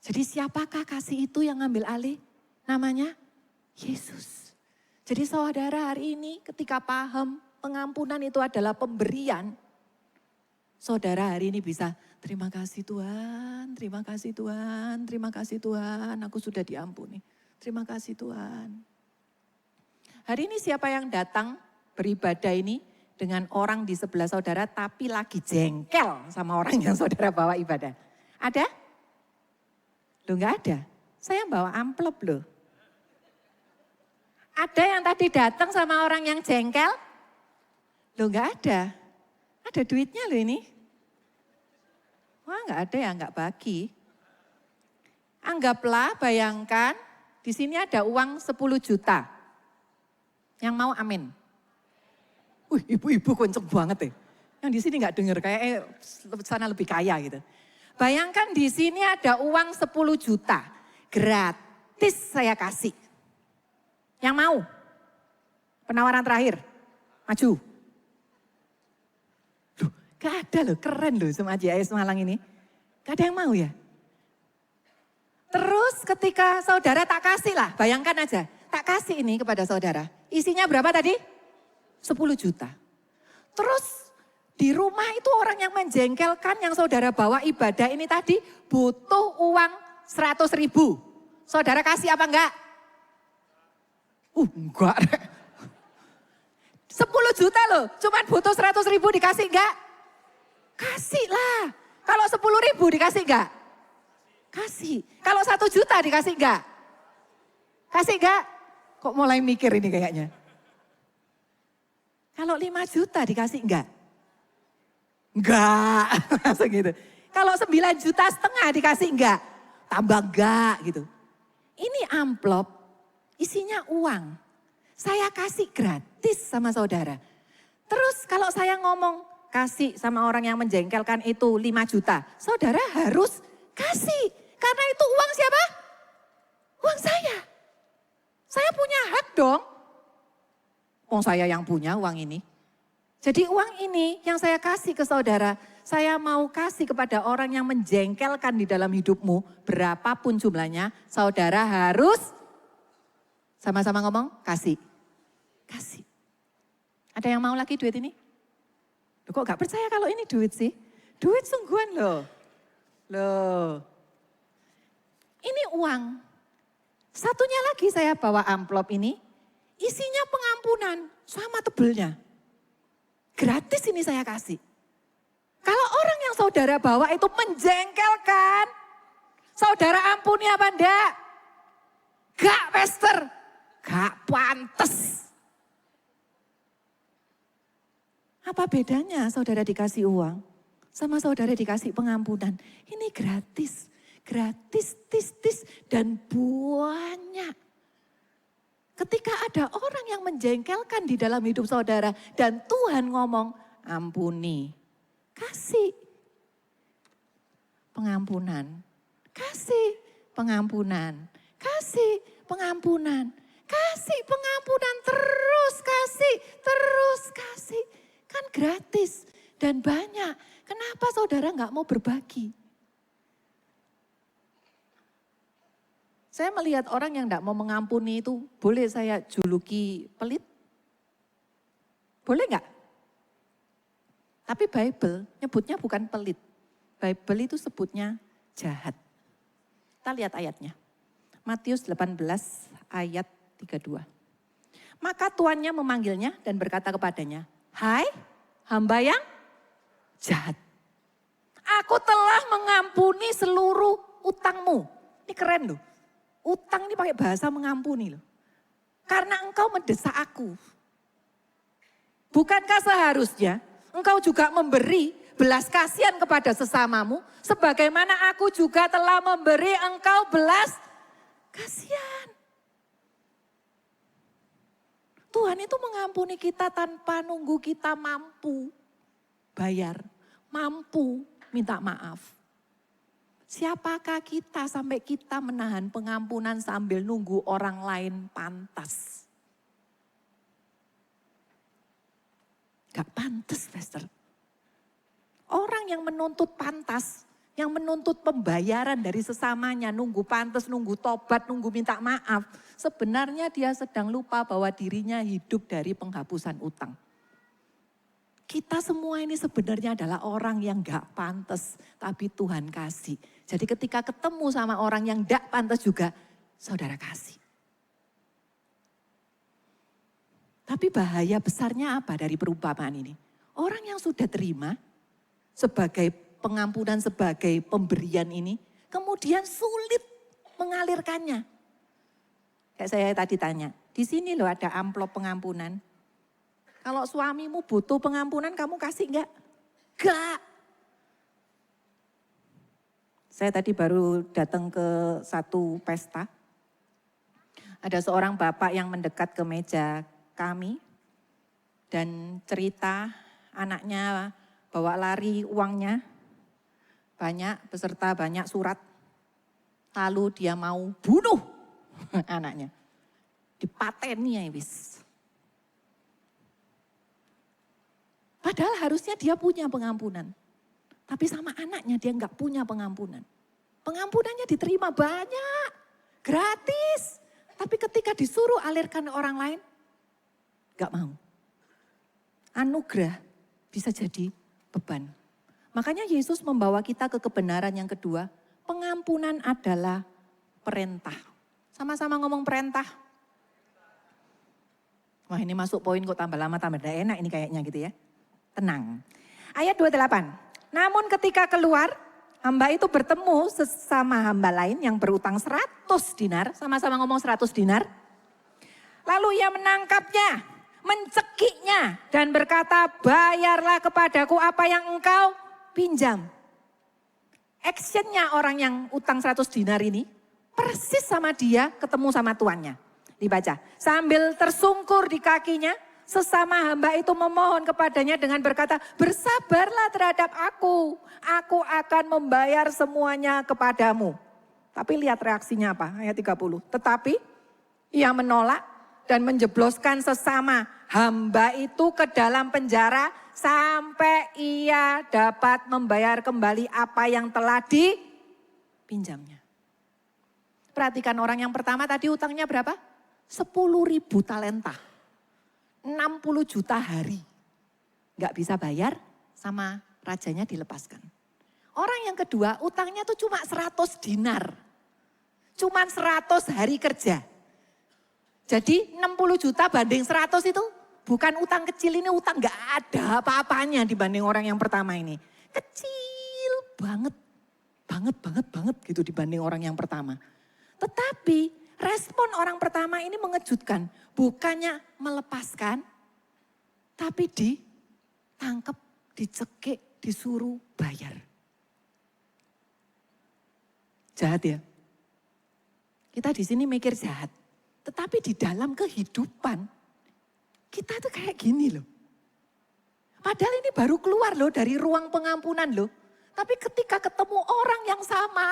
Jadi siapakah kasih itu yang ambil alih? Namanya Yesus. Jadi saudara hari ini ketika paham pengampunan itu adalah pemberian. Saudara hari ini bisa terima kasih Tuhan, terima kasih Tuhan, terima kasih Tuhan, aku sudah diampuni. Terima kasih Tuhan. Hari ini siapa yang datang beribadah ini dengan orang di sebelah saudara tapi lagi jengkel sama orang yang saudara bawa ibadah? Ada? Loh enggak ada. Saya bawa amplop loh. Ada yang tadi datang sama orang yang jengkel? Loh enggak ada. Ada duitnya loh ini. Wah enggak ada ya, enggak bagi. Anggaplah, bayangkan di sini ada uang 10 juta. Yang mau amin. Wih ibu-ibu kenceng banget ya. Yang di sini enggak dengar, kayak sana lebih kaya gitu. Bayangkan di sini ada uang 10 juta. Gratis saya kasih. Yang mau? Penawaran terakhir. Maju. Loh, gak ada loh, keren loh sama AJS Malang ini. Gak ada yang mau ya? Terus ketika saudara tak kasih lah, bayangkan aja. Tak kasih ini kepada saudara. Isinya berapa tadi? 10 juta. Terus di rumah itu orang yang menjengkelkan yang saudara bawa ibadah ini tadi butuh uang 100.000. Saudara kasih apa enggak? Enggak. 10 juta loh, cuman butuh 100.000 dikasih enggak? Kasih lah. Kalau 10.000 dikasih enggak? Kasih. Kalau 1 juta dikasih enggak? Kasih enggak? Kok mulai mikir ini kayaknya. Kalau 5 juta dikasih enggak? Enggak. Langsung gitu. Kalau 9,5 juta dikasih enggak? Tambah enggak gitu. Ini amplop. Isinya uang. Saya kasih gratis sama saudara. Terus kalau saya ngomong kasih sama orang yang menjengkelkan itu 5 juta. Saudara harus kasih. Karena itu uang siapa? Uang saya. Saya punya hak dong. Uang saya yang punya uang ini. Jadi uang ini yang saya kasih ke saudara. Saya mau kasih kepada orang yang menjengkelkan di dalam hidupmu. Berapapun jumlahnya. Saudara harus sama-sama ngomong kasih. Kasih. Ada yang mau lagi duit ini? Loh, kok gak percaya kalau ini duit sih? Duit sungguhan loh. Loh. Ini uang. Satunya lagi saya bawa amplop ini. Isinya pengampunan. Sama tebelnya. Gratis ini saya kasih. Kalau orang yang saudara bawa itu menjengkelkan. Saudara ampuni apa enggak? Gak, Pastor. Gak pantes. Apa bedanya saudara dikasih uang sama saudara dikasih pengampunan? Ini gratis, gratis, tis, dan banyak. Ketika ada orang yang menjengkelkan di dalam hidup saudara dan Tuhan ngomong, ampuni, kasih pengampunan, kasih pengampunan, kasih pengampunan, kasih pengampunan, terus kasih. Kan gratis dan banyak. Kenapa saudara nggak mau berbagi? Saya melihat orang yang nggak mau mengampuni itu, boleh saya juluki pelit? Boleh nggak? Tapi Bible nyebutnya bukan pelit. Bible itu sebutnya jahat. Kita lihat ayatnya. Matius 18 ayat 32. Maka tuannya memanggilnya dan berkata kepadanya, hai hamba yang jahat. Aku telah mengampuni seluruh utangmu. Ini keren loh. Utang ini pakai bahasa mengampuni loh. Karena engkau mendesak aku. Bukankah seharusnya engkau juga memberi belas kasihan kepada sesamamu. Sebagaimana aku juga telah memberi engkau belas kasihan. Tuhan itu mengampuni kita tanpa nunggu kita mampu bayar, mampu minta maaf. Siapakah kita sampai kita menahan pengampunan sambil nunggu orang lain pantas? Gak pantas, Pastor. Orang yang menuntut pantas, yang menuntut pembayaran dari sesamanya, nunggu pantas, nunggu tobat, nunggu minta maaf. Sebenarnya dia sedang lupa bahwa dirinya hidup dari penghapusan utang. Kita semua ini sebenarnya adalah orang yang gak pantas, tapi Tuhan kasih. Jadi ketika ketemu sama orang yang gak pantas juga, saudara kasih. Tapi bahaya besarnya apa dari perumpamaan ini? Orang yang sudah terima sebagai pengampunan, sebagai pemberian ini, kemudian sulit mengalirkannya. Kayak saya tadi tanya, di sini loh ada amplop pengampunan. Kalau suamimu butuh pengampunan, kamu kasih enggak? Enggak. Saya tadi baru datang ke satu pesta. Ada seorang bapak yang mendekat ke meja kami dan cerita anaknya bawa lari uangnya banyak, beserta banyak surat. Lalu dia mau bunuh anaknya. Dipateni ya wis. Padahal harusnya dia punya pengampunan. Tapi sama anaknya dia enggak punya pengampunan. Pengampunannya diterima banyak, gratis. Tapi ketika disuruh alirkan ke orang lain, enggak mau. Anugerah bisa jadi beban. Makanya Yesus membawa kita ke kebenaran yang kedua. Pengampunan adalah perintah. Sama-sama ngomong perintah. Wah ini masuk poin kok tambah lama tambah enak ini kayaknya gitu ya. Tenang. Ayat 28. Namun ketika keluar, hamba itu bertemu sesama hamba lain yang berutang 100 dinar. Sama-sama ngomong 100 dinar. Lalu ia menangkapnya, mencekiknya dan berkata, bayarlah kepadaku apa yang engkau pinjam. Actionnya orang yang utang 100 dinar ini persis sama dia ketemu sama tuannya. Dibaca. Sambil tersungkur di kakinya, sesama hamba itu memohon kepadanya dengan berkata, bersabarlah terhadap aku. Aku akan membayar semuanya kepadamu. Tapi lihat reaksinya apa? Ayat 30. Tetapi ia menolak dan menjebloskan sesama hamba itu ke dalam penjara sampai ia dapat membayar kembali apa yang telah dipinjamnya. Perhatikan orang yang pertama tadi utangnya berapa? 10.000 talenta. 60 juta hari. Gak bisa bayar sama rajanya dilepaskan. Orang yang kedua utangnya tuh cuma 100 dinar. Cuma 100 hari kerja. Jadi 60 juta banding 100 itu bukan utang kecil, ini utang gak ada apa-apanya dibanding orang yang pertama ini. Kecil banget, banget gitu dibanding orang yang pertama. Tetapi respon orang pertama ini mengejutkan. Bukannya melepaskan, tapi ditangkap, dicekik, disuruh bayar. Jahat ya? Kita di sini mikir jahat. Tetapi di dalam kehidupan, kita tuh kayak gini loh. Padahal ini baru keluar loh dari ruang pengampunan loh. Tapi ketika ketemu orang yang sama,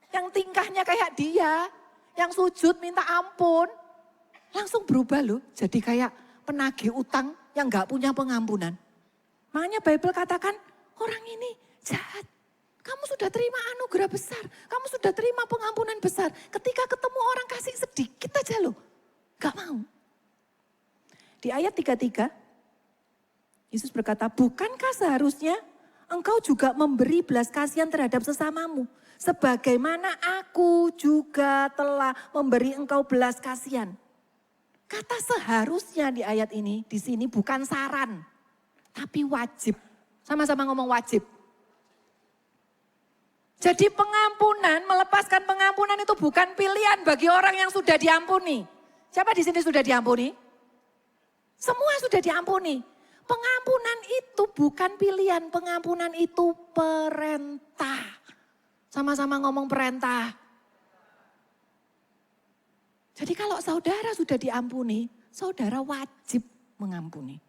yang tingkahnya kayak dia, yang sujud minta ampun, langsung berubah loh. Jadi kayak penagih utang yang gak punya pengampunan. Makanya Bible katakan orang ini jahat. Kamu sudah terima anugerah besar, kamu sudah terima pengampunan besar. Ketika ketemu orang kasih sedikit aja loh, gak mau. Di ayat 33, Yesus berkata, bukankah seharusnya engkau juga memberi belas kasihan terhadap sesamamu? Sebagaimana aku juga telah memberi engkau belas kasihan. Kata seharusnya di ayat ini, di sini bukan saran, tapi wajib. Sama-sama ngomong wajib. Jadi pengampunan, melepaskan pengampunan itu bukan pilihan bagi orang yang sudah diampuni. Siapa di sini sudah diampuni? Semua sudah diampuni. Pengampunan itu bukan pilihan, pengampunan itu perintah. Sama-sama ngomong perintah. Jadi kalau saudara sudah diampuni, saudara wajib mengampuni.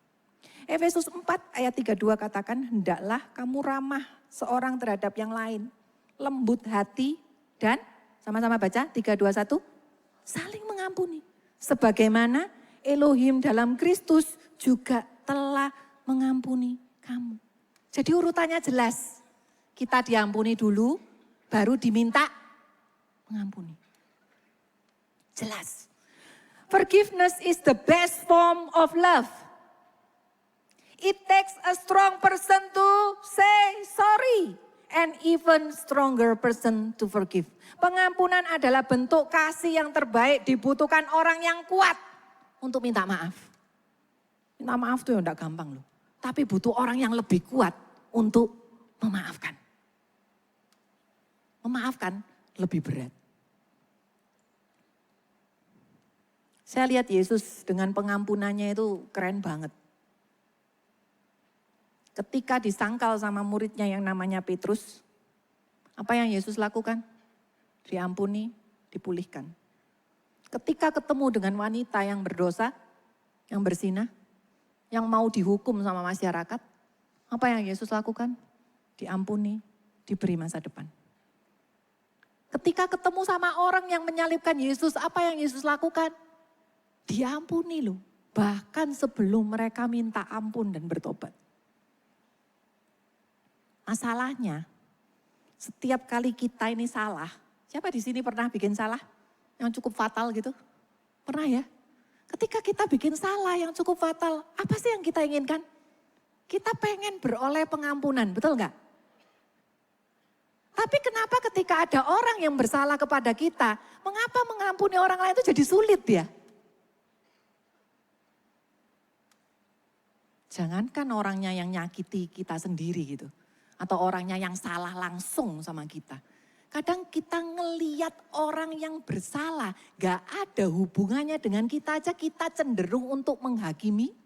Efesus 4 ayat 32 katakan, hendaklah kamu ramah seorang terhadap yang lain. Lembut hati dan sama-sama baca 3, 2, 1. Saling mengampuni. Sebagaimana Elohim dalam Kristus juga telah mengampuni kamu. Jadi urutannya jelas. Kita diampuni dulu, baru diminta mengampuni. Jelas. Forgiveness is the best form of love. It takes a strong person to say sorry and even stronger person to forgive. Pengampunan adalah bentuk kasih yang terbaik, dibutuhkan orang yang kuat untuk minta maaf. Minta maaf tuh ya enggak gampang loh. Tapi butuh orang yang lebih kuat untuk memaafkan. Memaafkan lebih berat. Saya lihat Yesus dengan pengampunannya itu keren banget. Ketika disangkal sama muridnya yang namanya Petrus, apa yang Yesus lakukan? Diampuni, dipulihkan. Ketika ketemu dengan wanita yang berdosa, yang berzina, yang mau dihukum sama masyarakat, apa yang Yesus lakukan? Diampuni, diberi masa depan. Ketika ketemu sama orang yang menyalibkan Yesus, apa yang Yesus lakukan? Diampuni loh. Bahkan sebelum mereka minta ampun dan bertobat. Masalahnya, setiap kali kita ini salah, siapa di sini pernah bikin salah yang cukup fatal gitu? Pernah ya? Ketika kita bikin salah yang cukup fatal, apa sih yang kita inginkan? Kita pengen beroleh pengampunan, betul nggak? Tapi kenapa ketika ada orang yang bersalah kepada kita, mengapa mengampuni orang lain itu jadi sulit ya? Jangankan orangnya yang nyakiti kita sendiri gitu. Atau orangnya yang salah langsung sama kita. Kadang kita ngeliat orang yang bersalah, gak ada hubungannya dengan kita aja, kita cenderung untuk menghakimi.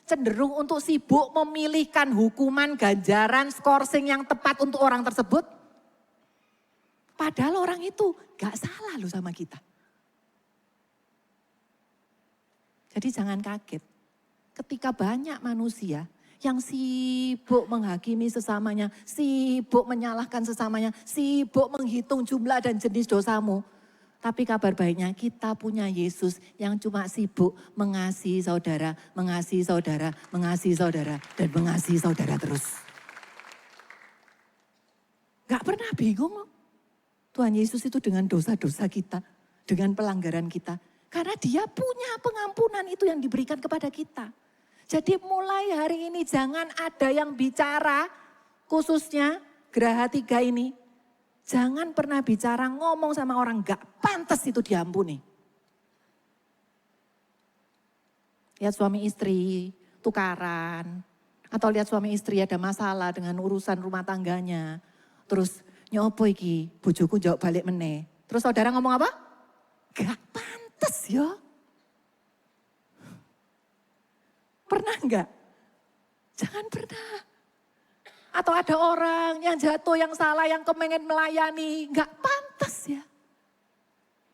Cenderung untuk sibuk memilihkan hukuman, ganjaran, skorsing yang tepat untuk orang tersebut. Padahal orang itu gak salah loh sama kita. Jadi jangan kaget ketika banyak manusia yang sibuk menghakimi sesamanya, sibuk menyalahkan sesamanya, sibuk menghitung jumlah dan jenis dosamu. Tapi kabar baiknya kita punya Yesus yang cuma sibuk mengasihi saudara, mengasihi saudara, mengasihi saudara, dan mengasihi saudara terus. Gak pernah bingung loh. Tuhan Yesus itu dengan dosa-dosa kita, dengan pelanggaran kita. Karena dia punya pengampunan itu yang diberikan kepada kita. Jadi mulai hari ini jangan ada yang bicara, khususnya Geraha 3 ini. Jangan pernah bicara ngomong sama orang gak pantas itu diampuni. Lihat suami istri tukaran. Atau lihat suami istri ada masalah dengan urusan rumah tangganya. Terus nyopo iki bojoku jawab balik meneh. Terus saudara ngomong apa? Gak pantas ya. Pernah enggak? Jangan pernah. Atau ada orang yang jatuh, yang salah, yang kepengen melayani. Enggak pantas ya.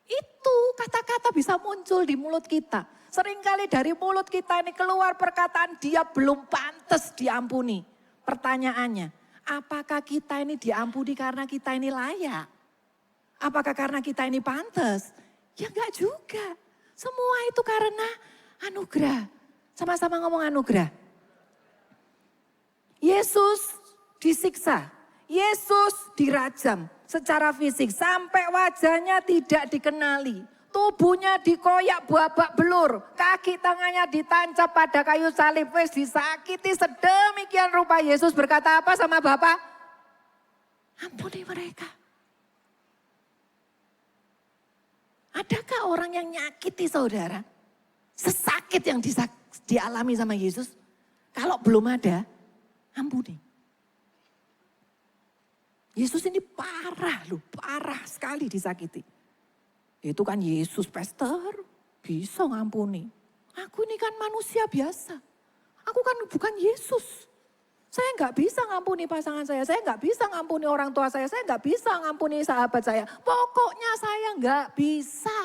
Itu kata-kata bisa muncul di mulut kita. Seringkali dari mulut kita ini keluar perkataan dia belum pantas diampuni. Pertanyaannya, apakah kita ini diampuni karena kita ini layak? Apakah karena kita ini pantas? Ya enggak juga. Semua itu karena anugerah. Sama-sama ngomong anugerah. Yesus disiksa, Yesus dirajam secara fisik sampai wajahnya tidak dikenali. Tubuhnya dikoyak babak belur, kaki tangannya ditancap pada kayu salib, wis disakiti sedemikian rupa. Yesus berkata apa sama Bapa? Ampuni mereka. Adakah orang yang nyakiti saudara? Sesakit yang dialami sama Yesus? Kalau belum ada, ampuni. Yesus ini parah loh, parah sekali disakiti. Itu kan Yesus pastor, bisa ngampuni. Aku ini kan manusia biasa. Aku kan bukan Yesus. Saya nggak bisa ngampuni pasangan saya nggak bisa ngampuni orang tua saya nggak bisa ngampuni sahabat saya. Pokoknya saya nggak bisa.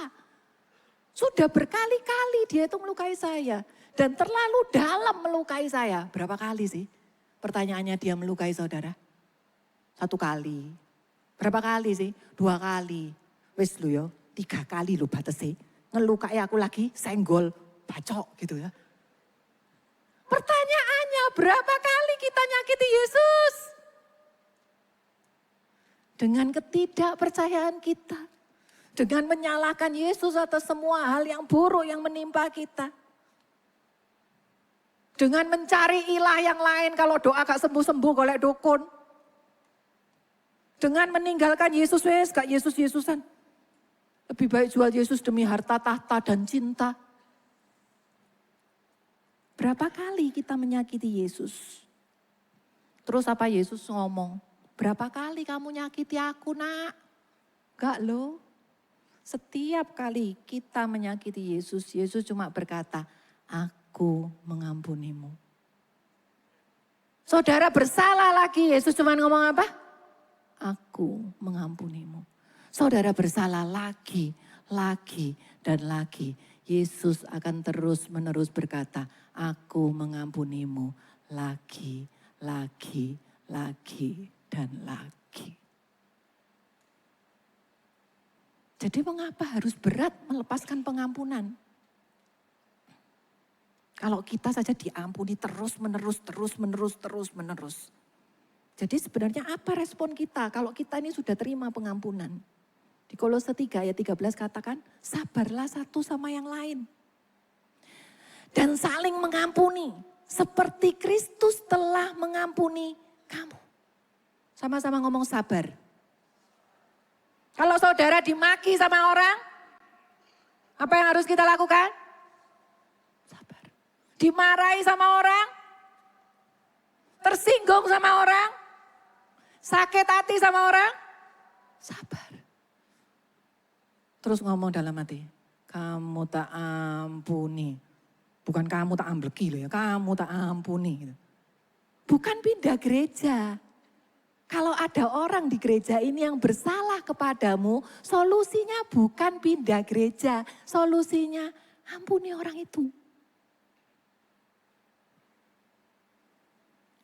Sudah berkali-kali dia itu melukai saya. Dan terlalu dalam melukai saya. Berapa kali sih pertanyaannya dia melukai saudara? 1 kali. Berapa kali sih? 2 kali. Wis lu yo, 3 kali lu batesi. Ngelukai aku lagi, senggol, bacok gitu ya. Pertanyaannya, berapa kali kita nyakiti Yesus? Dengan ketidakpercayaan kita. Dengan menyalahkan Yesus atas semua hal yang buruk yang menimpa kita. Dengan mencari ilah yang lain kalau doa gak sembuh-sembuh golek dukun. Dengan meninggalkan Yesus, gak Yesus-Yesusan. Lebih baik jual Yesus demi harta, tahta, dan cinta. Berapa kali kita menyakiti Yesus? Terus apa Yesus ngomong? Berapa kali kamu nyakiti aku nak? Gak loh. Setiap kali kita menyakiti Yesus, Yesus cuma berkata, aku mengampunimu. Saudara bersalah lagi, Yesus cuma ngomong apa? Aku mengampunimu. Saudara bersalah lagi, dan lagi. Yesus akan terus-menerus berkata, aku mengampunimu lagi, dan lagi. Jadi mengapa harus berat melepaskan pengampunan? Kalau kita saja diampuni terus-menerus. Jadi sebenarnya apa respon kita kalau kita ini sudah terima pengampunan? Di Kolose 3 ayat 13 katakan, sabarlah satu sama yang lain. Dan saling mengampuni, seperti Kristus telah mengampuni kamu. Sama-sama ngomong sabar. Kalau saudara dimaki sama orang, apa yang harus kita lakukan? Sabar. Dimarahi sama orang, tersinggung sama orang, sakit hati sama orang, sabar. Terus ngomong dalam hati, kamu tak ampuni. Bukan kamu tak ambleki loh ya, kamu tak ampuni. Bukan pindah gereja. Kalau ada orang di gereja ini yang bersalah kepadamu, solusinya bukan pindah gereja. Solusinya ampuni orang itu.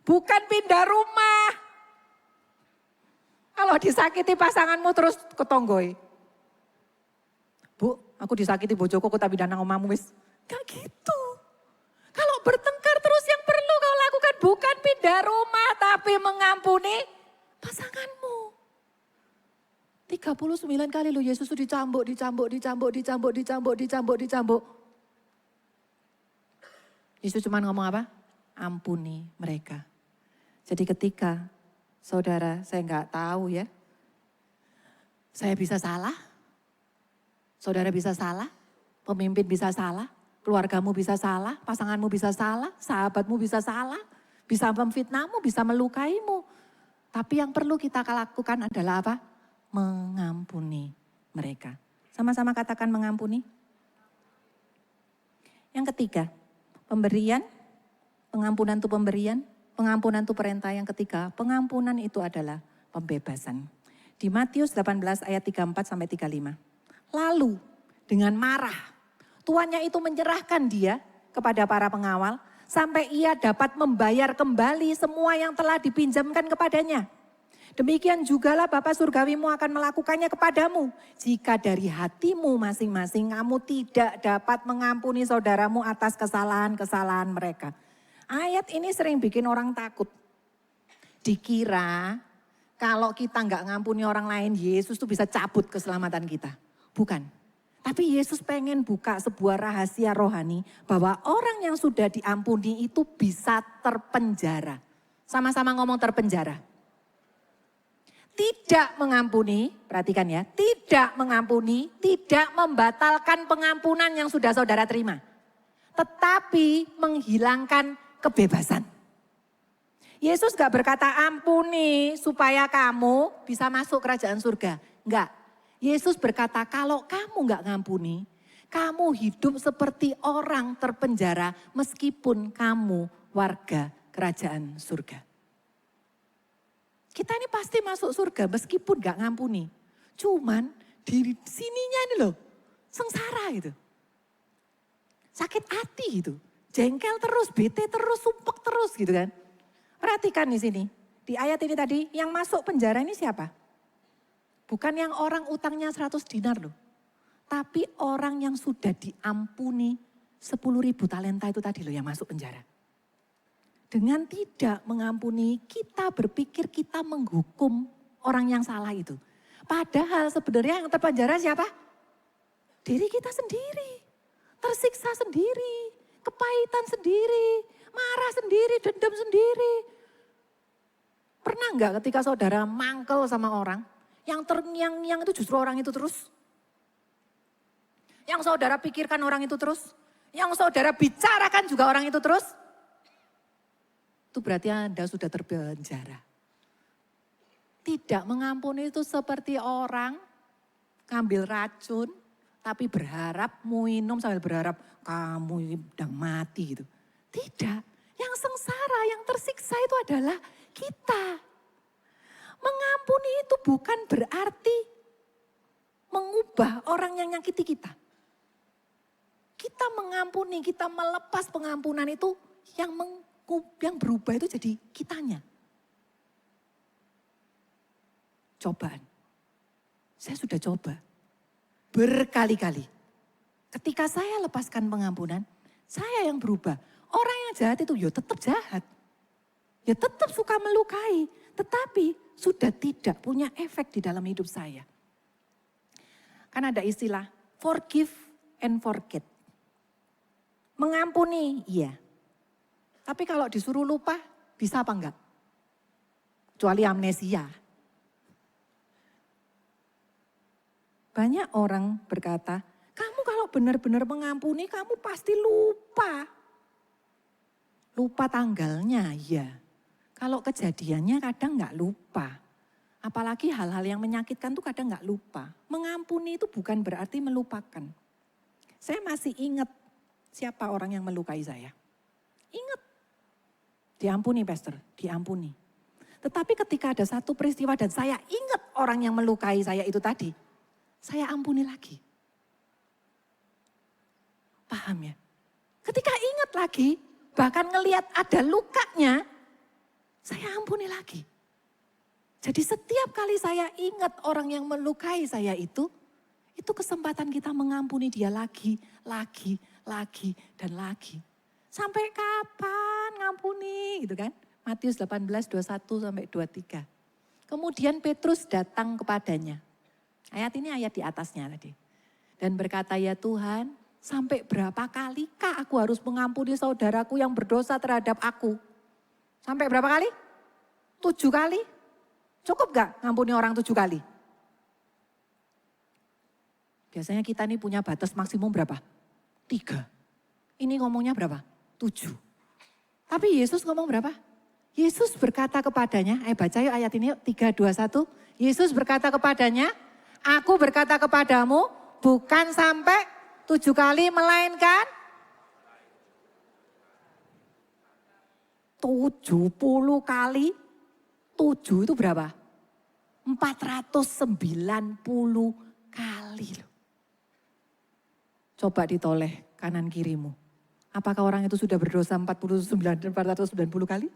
bukan pindah rumah. Kalau disakiti pasanganmu terus ketonggoi. Bu, aku disakiti bojoku, aku tak pindah nang omamu wis. Gak gitu. Kalau bertengkar terus yang perlu kau lakukan bukan pindah rumah, tapi mengampuni pasanganmu. 39 kali loh Yesus itu dicambuk. Yesus cuma ngomong apa? Ampuni mereka. Jadi ketika saudara, saya nggak tahu ya, saya bisa salah, saudara bisa salah, pemimpin bisa salah, keluargamu bisa salah, pasanganmu bisa salah, sahabatmu bisa salah, bisa memfitnahmu, bisa melukaimu. Tapi yang perlu kita lakukan adalah apa? Mengampuni mereka. Sama-sama katakan mengampuni. Yang ketiga, pemberian. Pengampunan itu pemberian, pengampunan itu perintah. Yang ketiga, pengampunan itu adalah pembebasan. Di Matius 18 ayat 34 sampai 35. Lalu dengan marah, tuannya itu menyerahkan dia kepada para pengawal sampai ia dapat membayar kembali semua yang telah dipinjamkan kepadanya. Demikian jugalah Bapa Surgawimu akan melakukannya kepadamu. Jika dari hatimu masing-masing kamu tidak dapat mengampuni saudaramu atas kesalahan-kesalahan mereka. Ayat ini sering bikin orang takut. Dikira kalau kita nggak ngampuni orang lain, Yesus tuh bisa cabut keselamatan kita. Bukan. Tapi Yesus pengen buka sebuah rahasia rohani bahwa orang yang sudah diampuni itu bisa terpenjara. Sama-sama ngomong terpenjara. Tidak mengampuni, perhatikan ya, tidak mengampuni, tidak membatalkan pengampunan yang sudah saudara terima. Tetapi menghilangkan kebebasan. Yesus gak berkata ampuni supaya kamu bisa masuk kerajaan surga. Enggak. Yesus berkata kalau kamu gak ngampuni, kamu hidup seperti orang terpenjara meskipun kamu warga kerajaan surga. Kita ini pasti masuk surga meskipun gak ngampuni. Cuman di sininya ini loh, sengsara gitu. Sakit hati gitu. Jengkel terus, bete terus, sumpek terus gitu kan. Perhatikan di sini. Di ayat ini tadi yang masuk penjara ini siapa? Bukan yang orang utangnya 100 dinar loh. Tapi orang yang sudah diampuni 10.000 talenta itu tadi loh yang masuk penjara. Dengan tidak mengampuni, kita berpikir kita menghukum orang yang salah itu. Padahal sebenarnya yang terpenjara siapa? Diri kita sendiri. Tersiksa sendiri, kepahitan sendiri, marah sendiri, dendam sendiri. Pernah enggak ketika saudara mangkel sama orang, yang terngiang-ngiang itu justru orang itu terus? Yang saudara pikirkan orang itu terus? Yang saudara bicarakan juga orang itu terus? Itu berarti Anda sudah terpenjara. Tidak mengampuni itu seperti orang ngambil racun, tapi berharap minum sambil berharap kamu ini udah mati gitu. Tidak, yang sengsara, yang tersiksa itu adalah kita. Mengampuni itu bukan berarti mengubah orang yang nyakiti kita. Kita mengampuni, kita melepas pengampunan itu yang berubah itu jadi kitanya. Cobaan. Saya sudah coba. Berkali-kali. Ketika saya lepaskan pengampunan, saya yang berubah. Orang yang jahat itu ya tetap jahat. Ya tetap suka melukai. Tetapi sudah tidak punya efek di dalam hidup saya. Kan ada istilah forgive and forget. Mengampuni, iya. Tapi kalau disuruh lupa, bisa apa enggak? Kecuali amnesia. Banyak orang berkata, kamu kalau benar-benar mengampuni, kamu pasti lupa. Lupa tanggalnya, ya. Kalau kejadiannya kadang enggak lupa. Apalagi hal-hal yang menyakitkan tuh kadang enggak lupa. Mengampuni itu bukan berarti melupakan. Saya masih ingat siapa orang yang melukai saya. Ingat. Diampuni pastor, diampuni. Tetapi ketika ada satu peristiwa dan saya ingat orang yang melukai saya itu tadi. Saya ampuni lagi. Paham ya? Ketika ingat lagi, bahkan ngelihat ada lukanya, saya ampuni lagi. Jadi setiap kali saya ingat orang yang melukai saya itu kesempatan kita mengampuni dia lagi, dan lagi. Sampai kapan ngampuni gitu kan? Matius 18, 21 sampai 23. Kemudian Petrus datang kepadanya. Ayat ini ayat di atasnya tadi. Dan berkata, ya Tuhan, sampai berapa kalikah aku harus mengampuni saudaraku yang berdosa terhadap aku? Sampai berapa kali? 7 kali? Cukup gak ngampuni orang 7 kali? Biasanya kita nih punya batas maksimum berapa? 3. Ini ngomongnya berapa? 7. Tapi Yesus ngomong berapa? Yesus berkata kepadanya, baca yuk ayat ini yuk, 3, 2, 1. Yesus berkata kepadanya, aku berkata kepadamu, bukan sampai 7 kali melainkan 70 kali. 7 itu berapa? 490 kali loh. Coba ditoleh kanan kirimu. Apakah orang itu sudah berdosa 490 kali?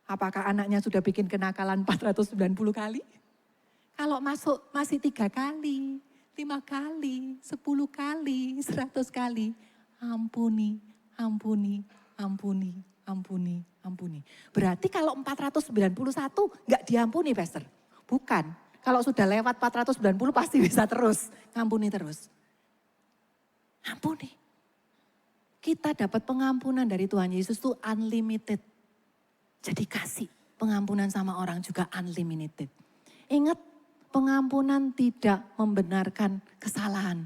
Apakah anaknya sudah bikin kenakalan 490 kali? Kalau masuk masih 3 kali, 5 kali, 10 kali, 100 kali. Ampuni, ampuni, ampuni, ampuni, ampuni. Berarti kalau 491 enggak diampuni, Pastor? Bukan. Kalau sudah lewat 490 pasti bisa terus. Ngampuni terus. Ampuni. Kita dapat pengampunan dari Tuhan Yesus itu unlimited. Jadi kasih pengampunan sama orang juga unlimited. Ingat, pengampunan tidak membenarkan kesalahan.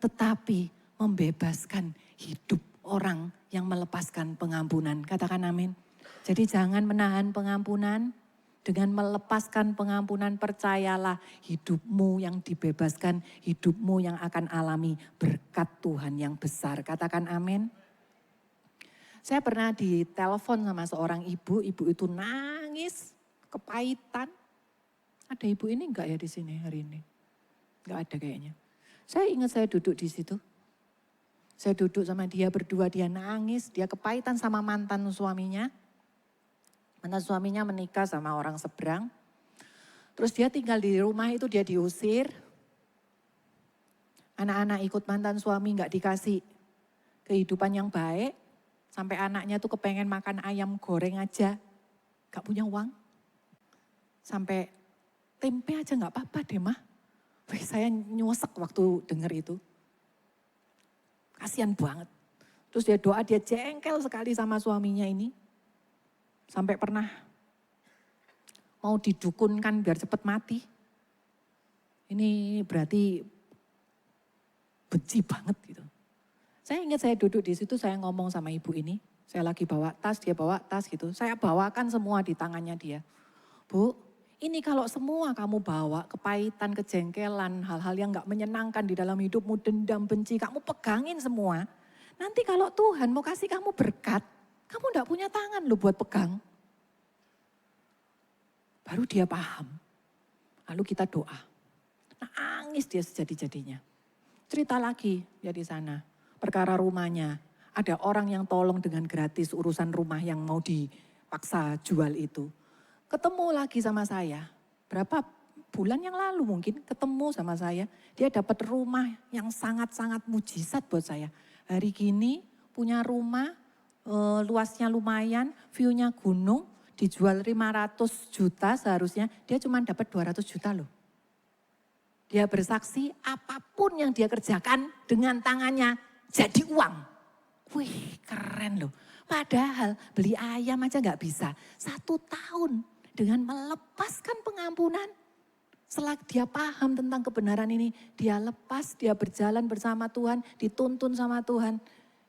Tetapi membebaskan hidup orang yang melepaskan pengampunan. Katakan amin. Jadi jangan menahan pengampunan. Dengan melepaskan pengampunan, percayalah hidupmu yang dibebaskan, hidupmu yang akan alami berkat Tuhan yang besar. Katakan amin. Saya pernah ditelepon sama seorang ibu itu nangis, kepahitan. Ada ibu ini enggak ya di sini hari ini? Enggak ada kayaknya. Saya ingat saya duduk di situ. Saya duduk sama dia berdua, dia nangis, dia kepahitan sama mantan suaminya. Mantan suaminya menikah sama orang seberang. Terus dia tinggal di rumah itu, dia diusir. Anak-anak ikut mantan suami gak dikasih kehidupan yang baik. Sampai anaknya tuh kepengen makan ayam goreng aja. Gak punya uang. Sampai tempe aja gak apa-apa deh mah. Wih, saya nyosek waktu denger itu. Kasian banget. Terus dia doa, dia jengkel sekali sama suaminya ini. Sampai pernah mau didukunkan biar cepat mati. Ini berarti benci banget gitu. Saya ingat saya duduk di situ, saya ngomong sama ibu ini. Saya lagi bawa tas, dia bawa tas gitu. Saya bawakan semua di tangannya dia. Bu, ini kalau semua kamu bawa, kepahitan, kejengkelan, hal-hal yang gak menyenangkan di dalam hidupmu, dendam, benci, kamu pegangin semua. Nanti kalau Tuhan mau kasih kamu berkat, kamu gak punya tangan loh buat pegang. Baru dia paham. Lalu kita doa. Nangis dia sejadi-jadinya. Cerita lagi dia di sana. Perkara rumahnya. Ada orang yang tolong dengan gratis urusan rumah yang mau dipaksa jual itu. Ketemu lagi sama saya. Berapa bulan yang lalu mungkin ketemu sama saya. Dia dapat rumah yang sangat-sangat mujizat buat saya. Hari gini punya rumah. Luasnya lumayan, view-nya gunung, dijual 500 juta seharusnya, dia cuma dapat 200 juta loh. Dia bersaksi apapun yang dia kerjakan dengan tangannya jadi uang. Wih, keren loh. Padahal beli ayam aja gak bisa. 1 tahun dengan melepaskan pengampunan. Setelah dia paham tentang kebenaran ini, dia lepas, dia berjalan bersama Tuhan, dituntun sama Tuhan.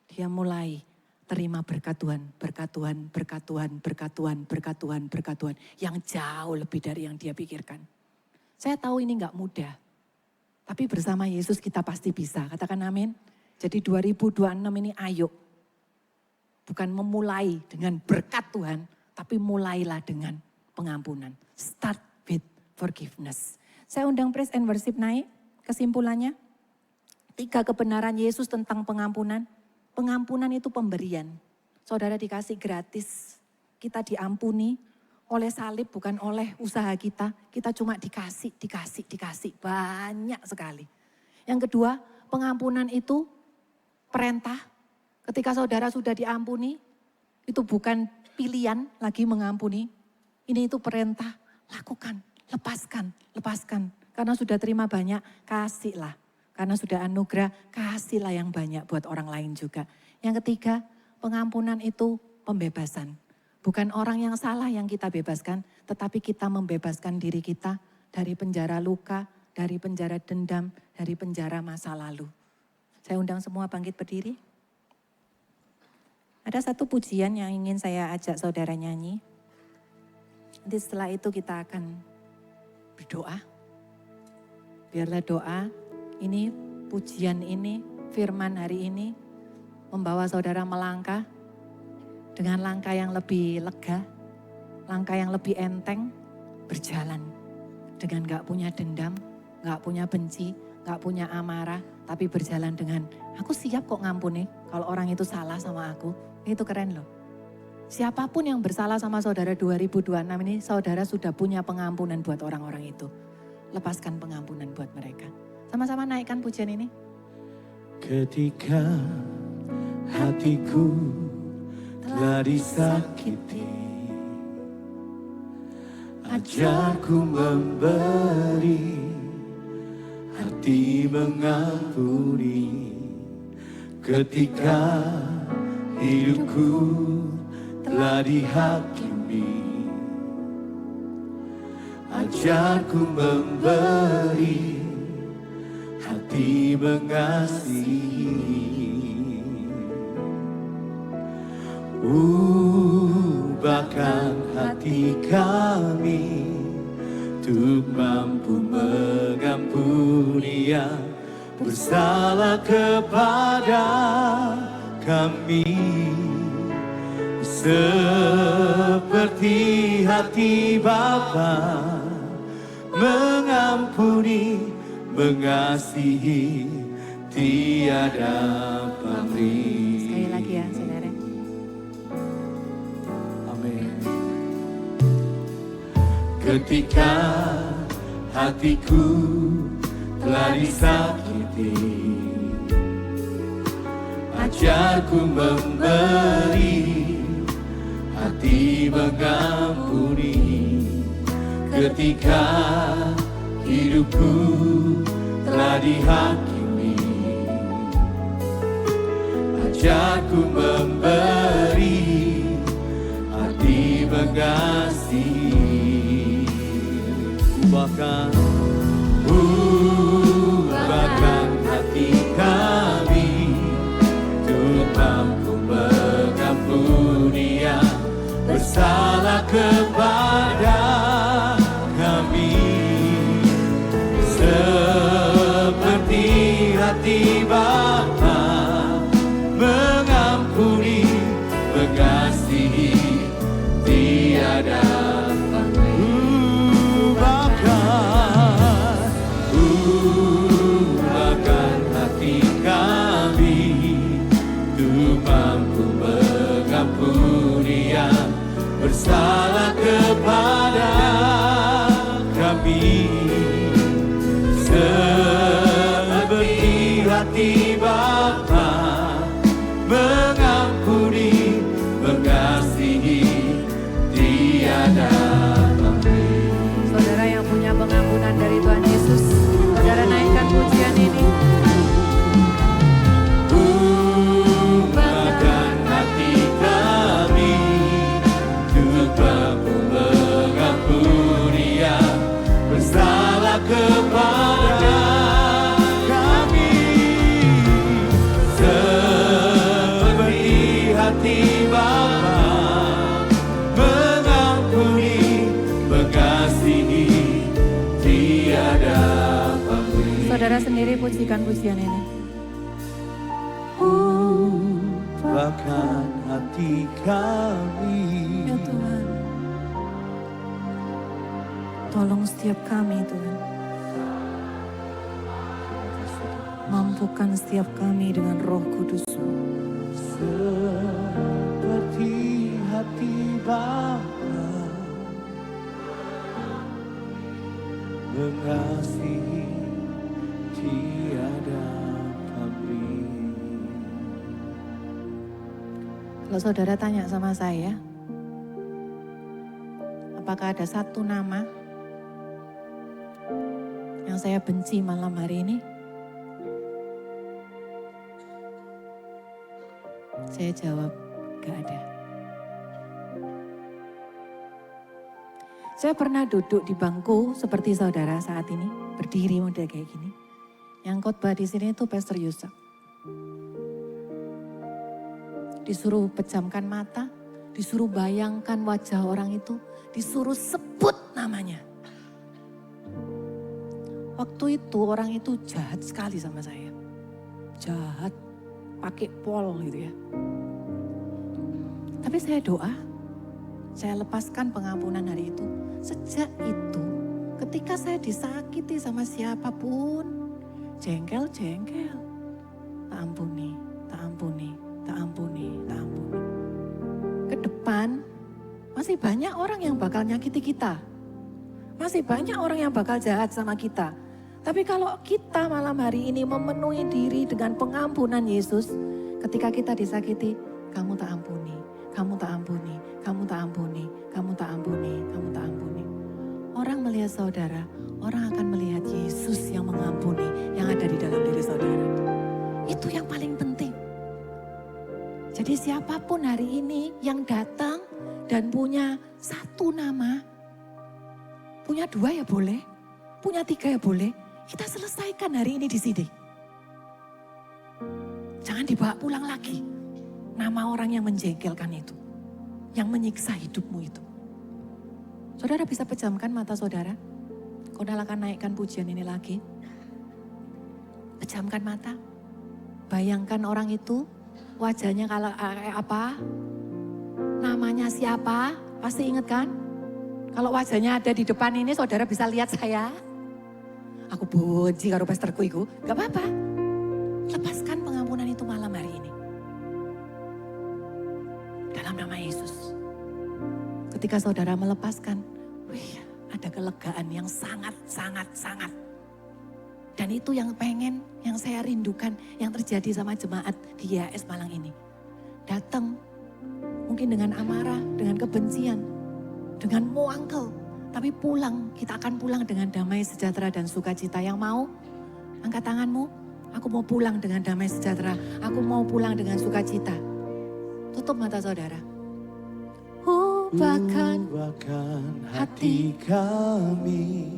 Dia mulai terima berkat Tuhan, berkat Tuhan, berkat Tuhan, berkat Tuhan, berkat Tuhan, berkat Tuhan. Yang jauh lebih dari yang dia pikirkan. Saya tahu ini gak mudah. Tapi bersama Yesus kita pasti bisa. Katakan amin. Jadi 2026 ini ayo. Bukan memulai dengan berkat Tuhan. Tapi mulailah dengan pengampunan. Start with forgiveness. Saya undang praise and worship naik. Kesimpulannya. 3 kebenaran Yesus tentang pengampunan. Pengampunan itu pemberian. saudara dikasih gratis, kita diampuni oleh salib bukan oleh usaha kita. Kita cuma dikasih, banyak sekali. Yang kedua, pengampunan itu perintah. Ketika saudara sudah diampuni, itu bukan pilihan lagi mengampuni. Ini itu perintah, lakukan, lepaskan. Karena sudah terima banyak, kasihlah. Karena sudah anugerah, kasihlah yang banyak buat orang lain juga. Yang ketiga, pengampunan itu pembebasan. Bukan orang yang salah yang kita bebaskan, tetapi kita membebaskan diri kita dari penjara luka, dari penjara dendam, dari penjara masa lalu. Saya undang semua bangkit berdiri. Ada satu pujian yang ingin saya ajak saudara nyanyi. Nanti setelah itu kita akan berdoa. Biarlah doa ini, pujian ini, firman hari ini membawa saudara melangkah dengan langkah yang lebih lega, langkah yang lebih enteng, berjalan dengan gak punya dendam, gak punya benci, gak punya amarah, tapi berjalan dengan aku siap kok ngampuni kalau orang itu salah sama aku. Itu keren loh. Siapapun yang bersalah sama saudara 2026 ini, saudara sudah punya pengampunan buat orang-orang itu. Lepaskan pengampunan buat mereka. Sama-sama naikkan pujian ini. Ketika hatiku telah disakiti, ajarku memberi, hati mengampuni. Ketika hidupku telah dihakimi, ajarku memberi, hati mengasihi. Ubahkan hati kami untuk mampu mengampuni yang bersalah kepada kami, seperti hati Bapa mengampuni, mengasihi, tiada pamrih. Sekali lagi ya saudara. Amin. Ketika hatiku telah disakiti, ajarku memberi, hati mengampuni. Ketika hidupku telah dihakimi, ajarku memberi, hati mengasihi. Ubahkan hati kami untuk mampu mengampuni yang bersalah kepada kami, seperti hati Bapa mengampuni, mengasihi, tiada ubahkan hati kami untuk mampu mengampuni yang bersalah kepada kami, seperti hati Bapa mengampuni, mengasihi, tiada pamrih. Saudara yang punya pengampunan dari Tuhan Yesus, saudara naikkan pujian ini. Ubahkan hati kami untuk mampu mengampuni yang bersalah kepada kami, seperti hati Bapa mengampuni, mengasihi, tiada pamrih. Saudara sendiri pujikan pujian ini. Ubahkan hati kami. Ya Tuhan, tolong setiap kami Tuhan. Mampukan setiap kami dengan Roh Kudus-Mu. Seperti hati Bapa, mengasihi tiada pamrih. Kalau saudara tanya sama saya, apakah ada satu nama yang saya benci malam hari ini? Saya jawab, gak ada. Saya pernah duduk di bangku seperti saudara saat ini, berdiri model kayak gini. Yang khotbah di sini itu Pastor Yusak. Disuruh pejamkan mata, disuruh bayangkan wajah orang itu, disuruh sebut namanya. Waktu itu orang itu jahat sekali sama saya. Jahat, pakai pol gitu ya. Tapi saya doa, saya lepaskan pengampunan hari itu. Sejak itu, ketika saya disakiti sama siapapun, jengkel-jengkel, tak ampuni, tak ampuni, tak ampuni, tak ampuni. Ke depan, masih banyak orang yang bakal nyakiti kita. Masih banyak orang yang bakal jahat sama kita. Tapi kalau kita malam hari ini memenuhi diri dengan pengampunan Yesus, ketika kita disakiti, kamu tak ampuni, kamu tak ampuni, kamu tak ampuni, kamu tak ampuni, kamu tak ampuni. Orang melihat saudara, orang akan melihat Yesus yang mengampuni yang ada di dalam diri saudara. Itu yang paling penting. Jadi siapapun hari ini yang datang dan punya satu nama, punya dua ya boleh, punya tiga ya boleh, kita selesaikan hari ini di sini. Jangan dibawa pulang lagi nama orang yang menjengkelkan itu, yang menyiksa hidupmu itu. Saudara bisa pejamkan mata saudara. Kodal akan naikkan pujian ini lagi. Pejamkan mata. Bayangkan orang itu, wajahnya kalau kayak apa, namanya siapa, pasti ingat kan? Kalau wajahnya ada di depan ini, saudara bisa lihat saya. Aku benci karo pastorku itu, gak apa-apa. Lepaskan pengampunan itu malam hari ini. Dalam nama Yesus. Ketika saudara melepaskan, wih, ada kelegaan yang sangat. Dan itu yang pengen, yang saya rindukan, yang terjadi sama jemaat di YAS Malang ini. Datang, mungkin dengan amarah, dengan kebencian, dengan muangkel. Tapi pulang, kita akan pulang dengan damai sejahtera dan sukacita. Yang mau, angkat tanganmu. Aku mau pulang dengan damai sejahtera. Aku mau pulang dengan sukacita. Tutup mata saudara. Ubahkan hati kami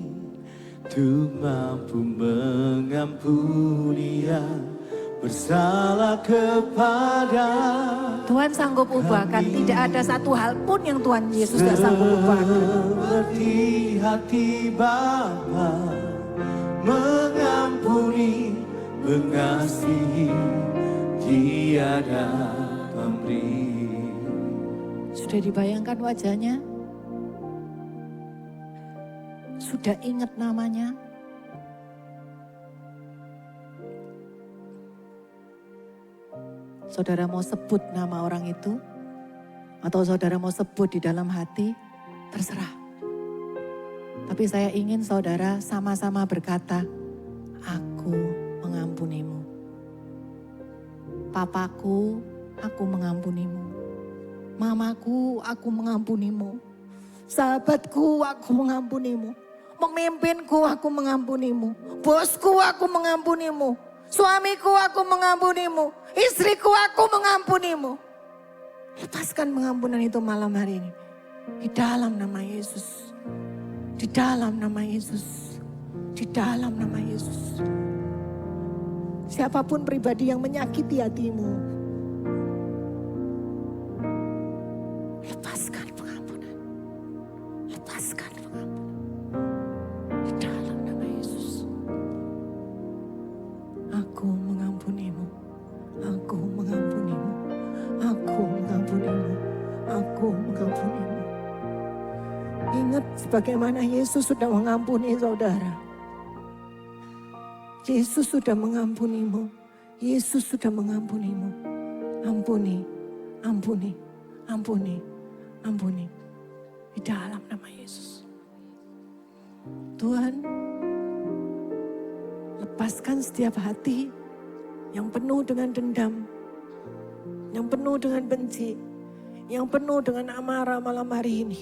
untuk mampu mengampuni yang bersalah kepada Tuhan sanggup ubahkan. Tidak ada satu hal pun yang Tuhan Yesus tidak sanggup ubahkan. Seperti hati Bapa mengampuni, mengasihi tiada pamrih. Sudah dibayangkan wajahnya? Sudah ingat namanya? Saudara mau sebut nama orang itu? Atau saudara mau sebut di dalam hati? Terserah. Tapi saya ingin saudara sama-sama berkata, aku mengampunimu. Papaku, aku mengampunimu. Mamaku, aku mengampunimu. Sahabatku, aku mengampunimu. Pemimpinku, aku mengampunimu. Bosku, aku mengampunimu. Suamiku, aku mengampunimu. Istriku, aku mengampunimu. Lepaskan pengampunan itu malam hari ini. Di dalam nama Yesus. Di dalam nama Yesus. Di dalam nama Yesus. Siapapun pribadi yang menyakiti hatimu, lepaskan pengampunan. Lepaskan pengampunan. Di dalam nama Yesus. Aku mengampunimu. Aku mengampunimu. Aku mengampunimu. Aku mengampunimu. Ingat sebagaimana Yesus sudah mengampuni saudara. Yesus sudah mengampunimu. Yesus sudah mengampunimu. Ampuni, ampuni, ampuni, Ampuni di dalam nama Yesus. Tuhan, lepaskan setiap hati yang penuh dengan dendam, yang penuh dengan benci, yang penuh dengan amarah malam hari ini.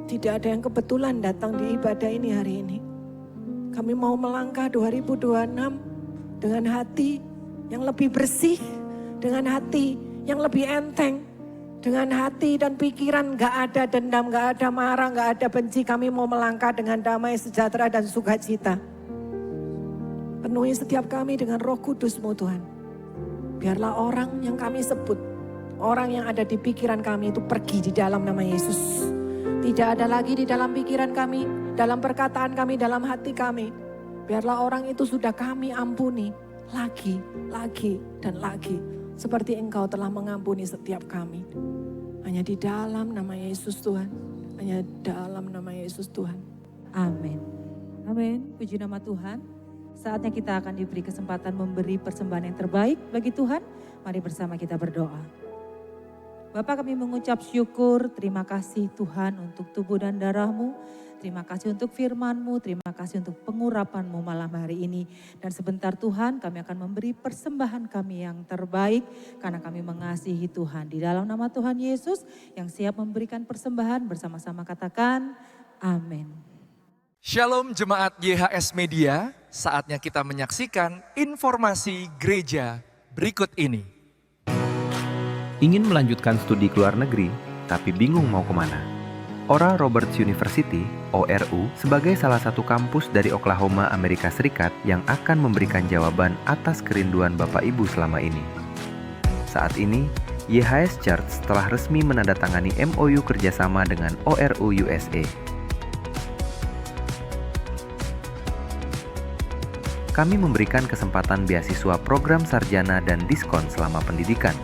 Tidak ada yang kebetulan datang di ibadah ini hari ini. Kami mau melangkah 2026 dengan hati yang lebih bersih, dengan hati yang lebih enteng, dengan hati dan pikiran gak ada dendam, gak ada marah, gak ada benci. Kami mau melangkah dengan damai, sejahtera dan sukacita. Penuhi setiap kami dengan Roh Kudus-Mu Tuhan. Biarlah orang yang kami sebut, orang yang ada di pikiran kami itu pergi di dalam nama Yesus. Tidak ada lagi di dalam pikiran kami, dalam perkataan kami, dalam hati kami. Biarlah orang itu sudah kami ampuni lagi, dan lagi. Seperti Engkau telah mengampuni setiap kami. Hanya di dalam nama Yesus Tuhan. Hanya dalam nama Yesus Tuhan. Amin. Amin. Puji nama Tuhan. Saatnya kita akan diberi kesempatan memberi persembahan yang terbaik bagi Tuhan. Mari bersama kita berdoa. Bapa, kami mengucap syukur, terima kasih Tuhan untuk tubuh dan darah-Mu. Terima kasih untuk firman-Mu, terima kasih untuk pengurapan-Mu malam hari ini. Dan sebentar Tuhan, kami akan memberi persembahan kami yang terbaik karena kami mengasihi Tuhan. Di dalam nama Tuhan Yesus yang siap memberikan persembahan, bersama-sama katakan amin. Shalom jemaat YHS Media, saatnya kita menyaksikan informasi gereja berikut ini. Ingin melanjutkan studi ke luar negeri, tapi bingung mau kemana? Oral Roberts University, ORU, sebagai salah satu kampus dari Oklahoma, Amerika Serikat yang akan memberikan jawaban atas kerinduan Bapak Ibu selama ini. Saat ini, YHS Church telah resmi menandatangani MOU kerjasama dengan ORU USA. Kami memberikan kesempatan beasiswa program sarjana dan diskon selama pendidikan.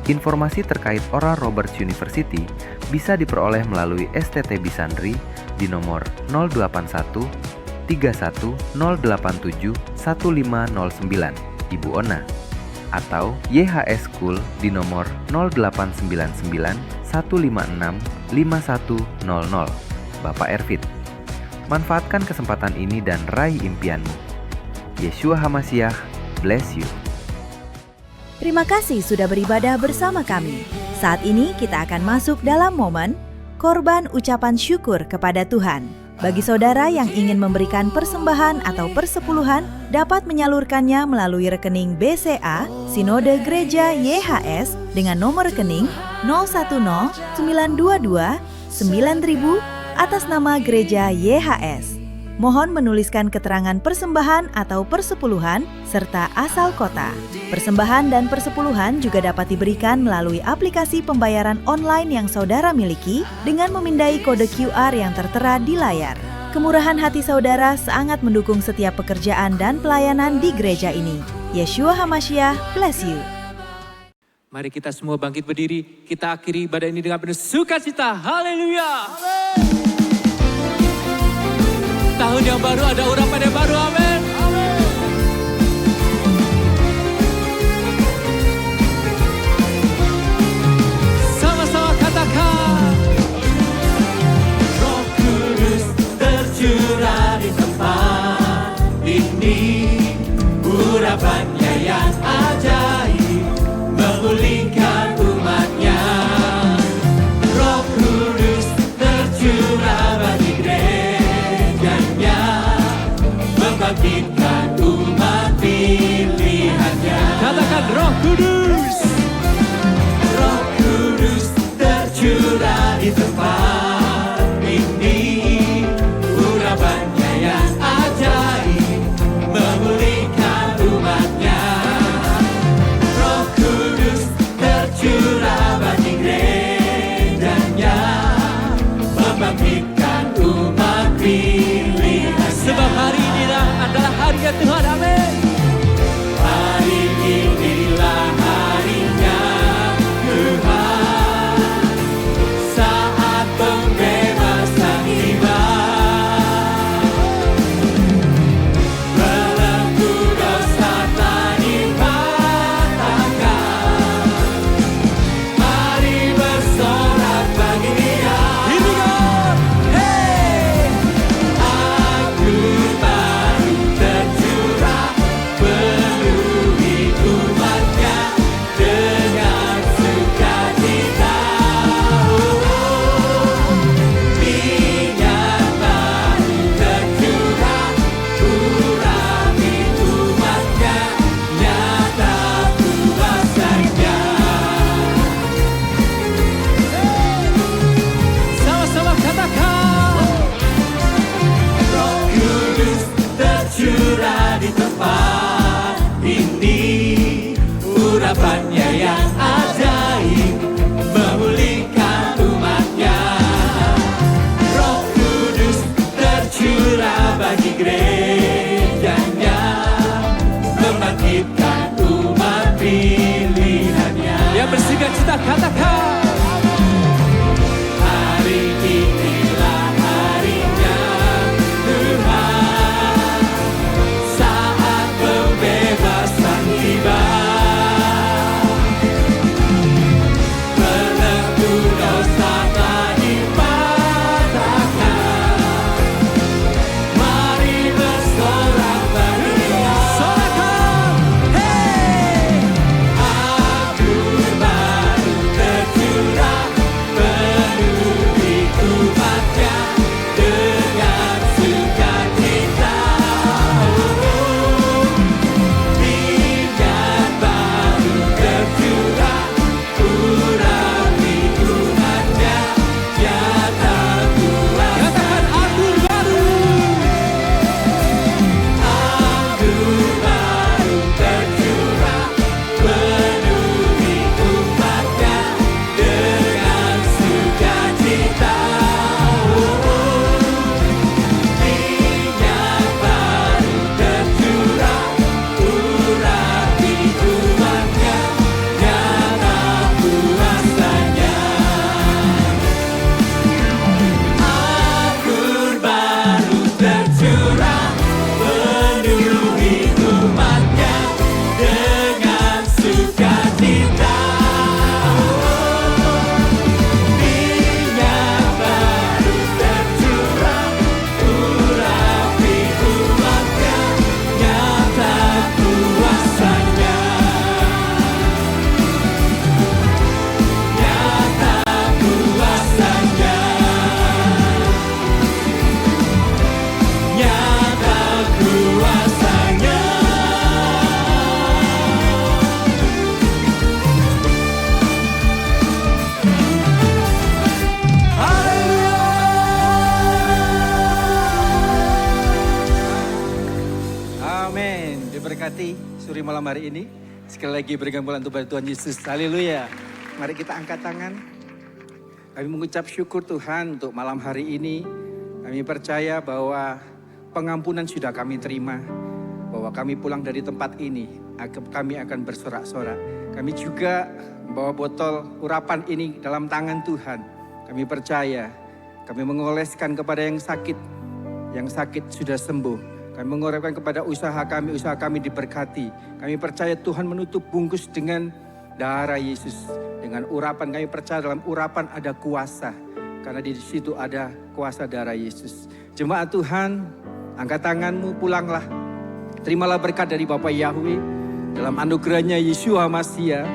Informasi terkait Oral Roberts University bisa diperoleh melalui STT Bisandri di nomor 081 31 087 1509 Ibu Ona atau YHS School di nomor 0899 156 5100 Bapak Ervit. Manfaatkan kesempatan ini dan raih impianmu. Yeshua HaMashiach bless you. Terima kasih sudah beribadah bersama kami. Saat ini kita akan masuk dalam momen korban ucapan syukur kepada Tuhan. Bagi saudara yang ingin memberikan persembahan atau persepuluhan, dapat menyalurkannya melalui rekening BCA Sinode Gereja YHS dengan nomor rekening 010 922 9000 atas nama Gereja YHS. Mohon menuliskan keterangan persembahan atau persepuluhan serta asal kota. Persembahan dan persepuluhan juga dapat diberikan melalui aplikasi pembayaran online yang saudara miliki dengan memindai kode QR yang tertera di layar. Kemurahan hati saudara sangat mendukung setiap pekerjaan dan pelayanan di gereja ini. Yeshua HaMashiach bless you. Mari kita semua bangkit berdiri, kita akhiri ibadah ini dengan penuh sukacita. Haleluya. Tahun yang baru ada urapan yang baru, amin. Sama-sama katakan. Roh Kudus tercurah di tempat ini, urapannya yang ajaib memulihkan umatnya. Roh Kudus tercurah bagi gerejanya, membangkitkan umat pilihannya. Katakan Roh Kudus. Roh Kudus tercurah di tempat ini, urapannya yang ajaib memulihkan umatnya. Roh Kudus tercurah bagi gerejanya, membangkitkan umat pilihan. Sebab hari inilah adalah harinya Tuhan, amin. Hari inilah harinya Tuhan, saat pembebasan tiba. Belenggu dosa telah dipatahkan, bagi gerejanya, membangkitkan umat pilihannya. Yang bersuka cita katakan, hari inilah harinya Tuhan, saat pembebasan tiba. Belenggu dosa telah dipatahkan, mari bersorak berilah. Sorakan, hey! Agur baru tercurah, penuhi umatnya dengan sukacita. Minyak baru tercurah, urapi umatnya, nyata kuasa. Katakan agur baru. Agur baru tercurah, penuhi umatnya dengan sukacita. Minyak baru tercurah, urapi umatnya, nyata kuasanya. Agur baru tercurah, penuhi umatnya dengan sukacita. Minyak baru tercurah, urapi umatnya, nyata kuasanya. Nyata kuasanya. Nyata kuasanya. Amin. Diberkati suri malam hari ini. Sekali lagi berikan pujian untuk Tuhan Yesus. Haleluya. Mari kita angkat tangan. Kami mengucap syukur Tuhan untuk malam hari ini. Kami percaya bahwa pengampunan sudah kami terima. Bahwa kami pulang dari tempat ini, kami akan bersorak-sorak. Kami juga membawa botol urapan ini dalam tangan Tuhan. Kami percaya, kami mengoleskan kepada yang sakit sudah sembuh. Kami mengorbankan kepada usaha kami diberkati. Kami percaya Tuhan menutup bungkus dengan darah Yesus. Dengan urapan, kami percaya dalam urapan ada kuasa. Karena di situ ada kuasa darah Yesus. Jemaat Tuhan, angkat tanganmu, pulanglah. Terimalah berkat dari Bapa Yahweh. Dalam anugerahnya Yeshua Mashiach,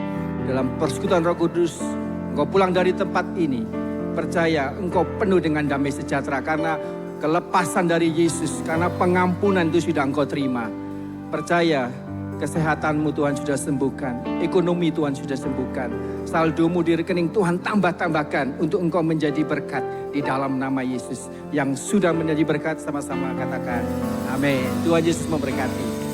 dalam persekutuan Roh Kudus, engkau pulang dari tempat ini. Percaya engkau penuh dengan damai sejahtera karena kelepasan dari Yesus, karena pengampunan itu sudah engkau terima. Percaya kesehatanmu Tuhan sudah sembuhkan, ekonomi Tuhan sudah sembuhkan, saldomu di rekening Tuhan tambah-tambahkan untuk engkau menjadi berkat di dalam nama Yesus. Yang sudah menjadi berkat sama-sama katakan amin. Tuhan Yesus memberkati.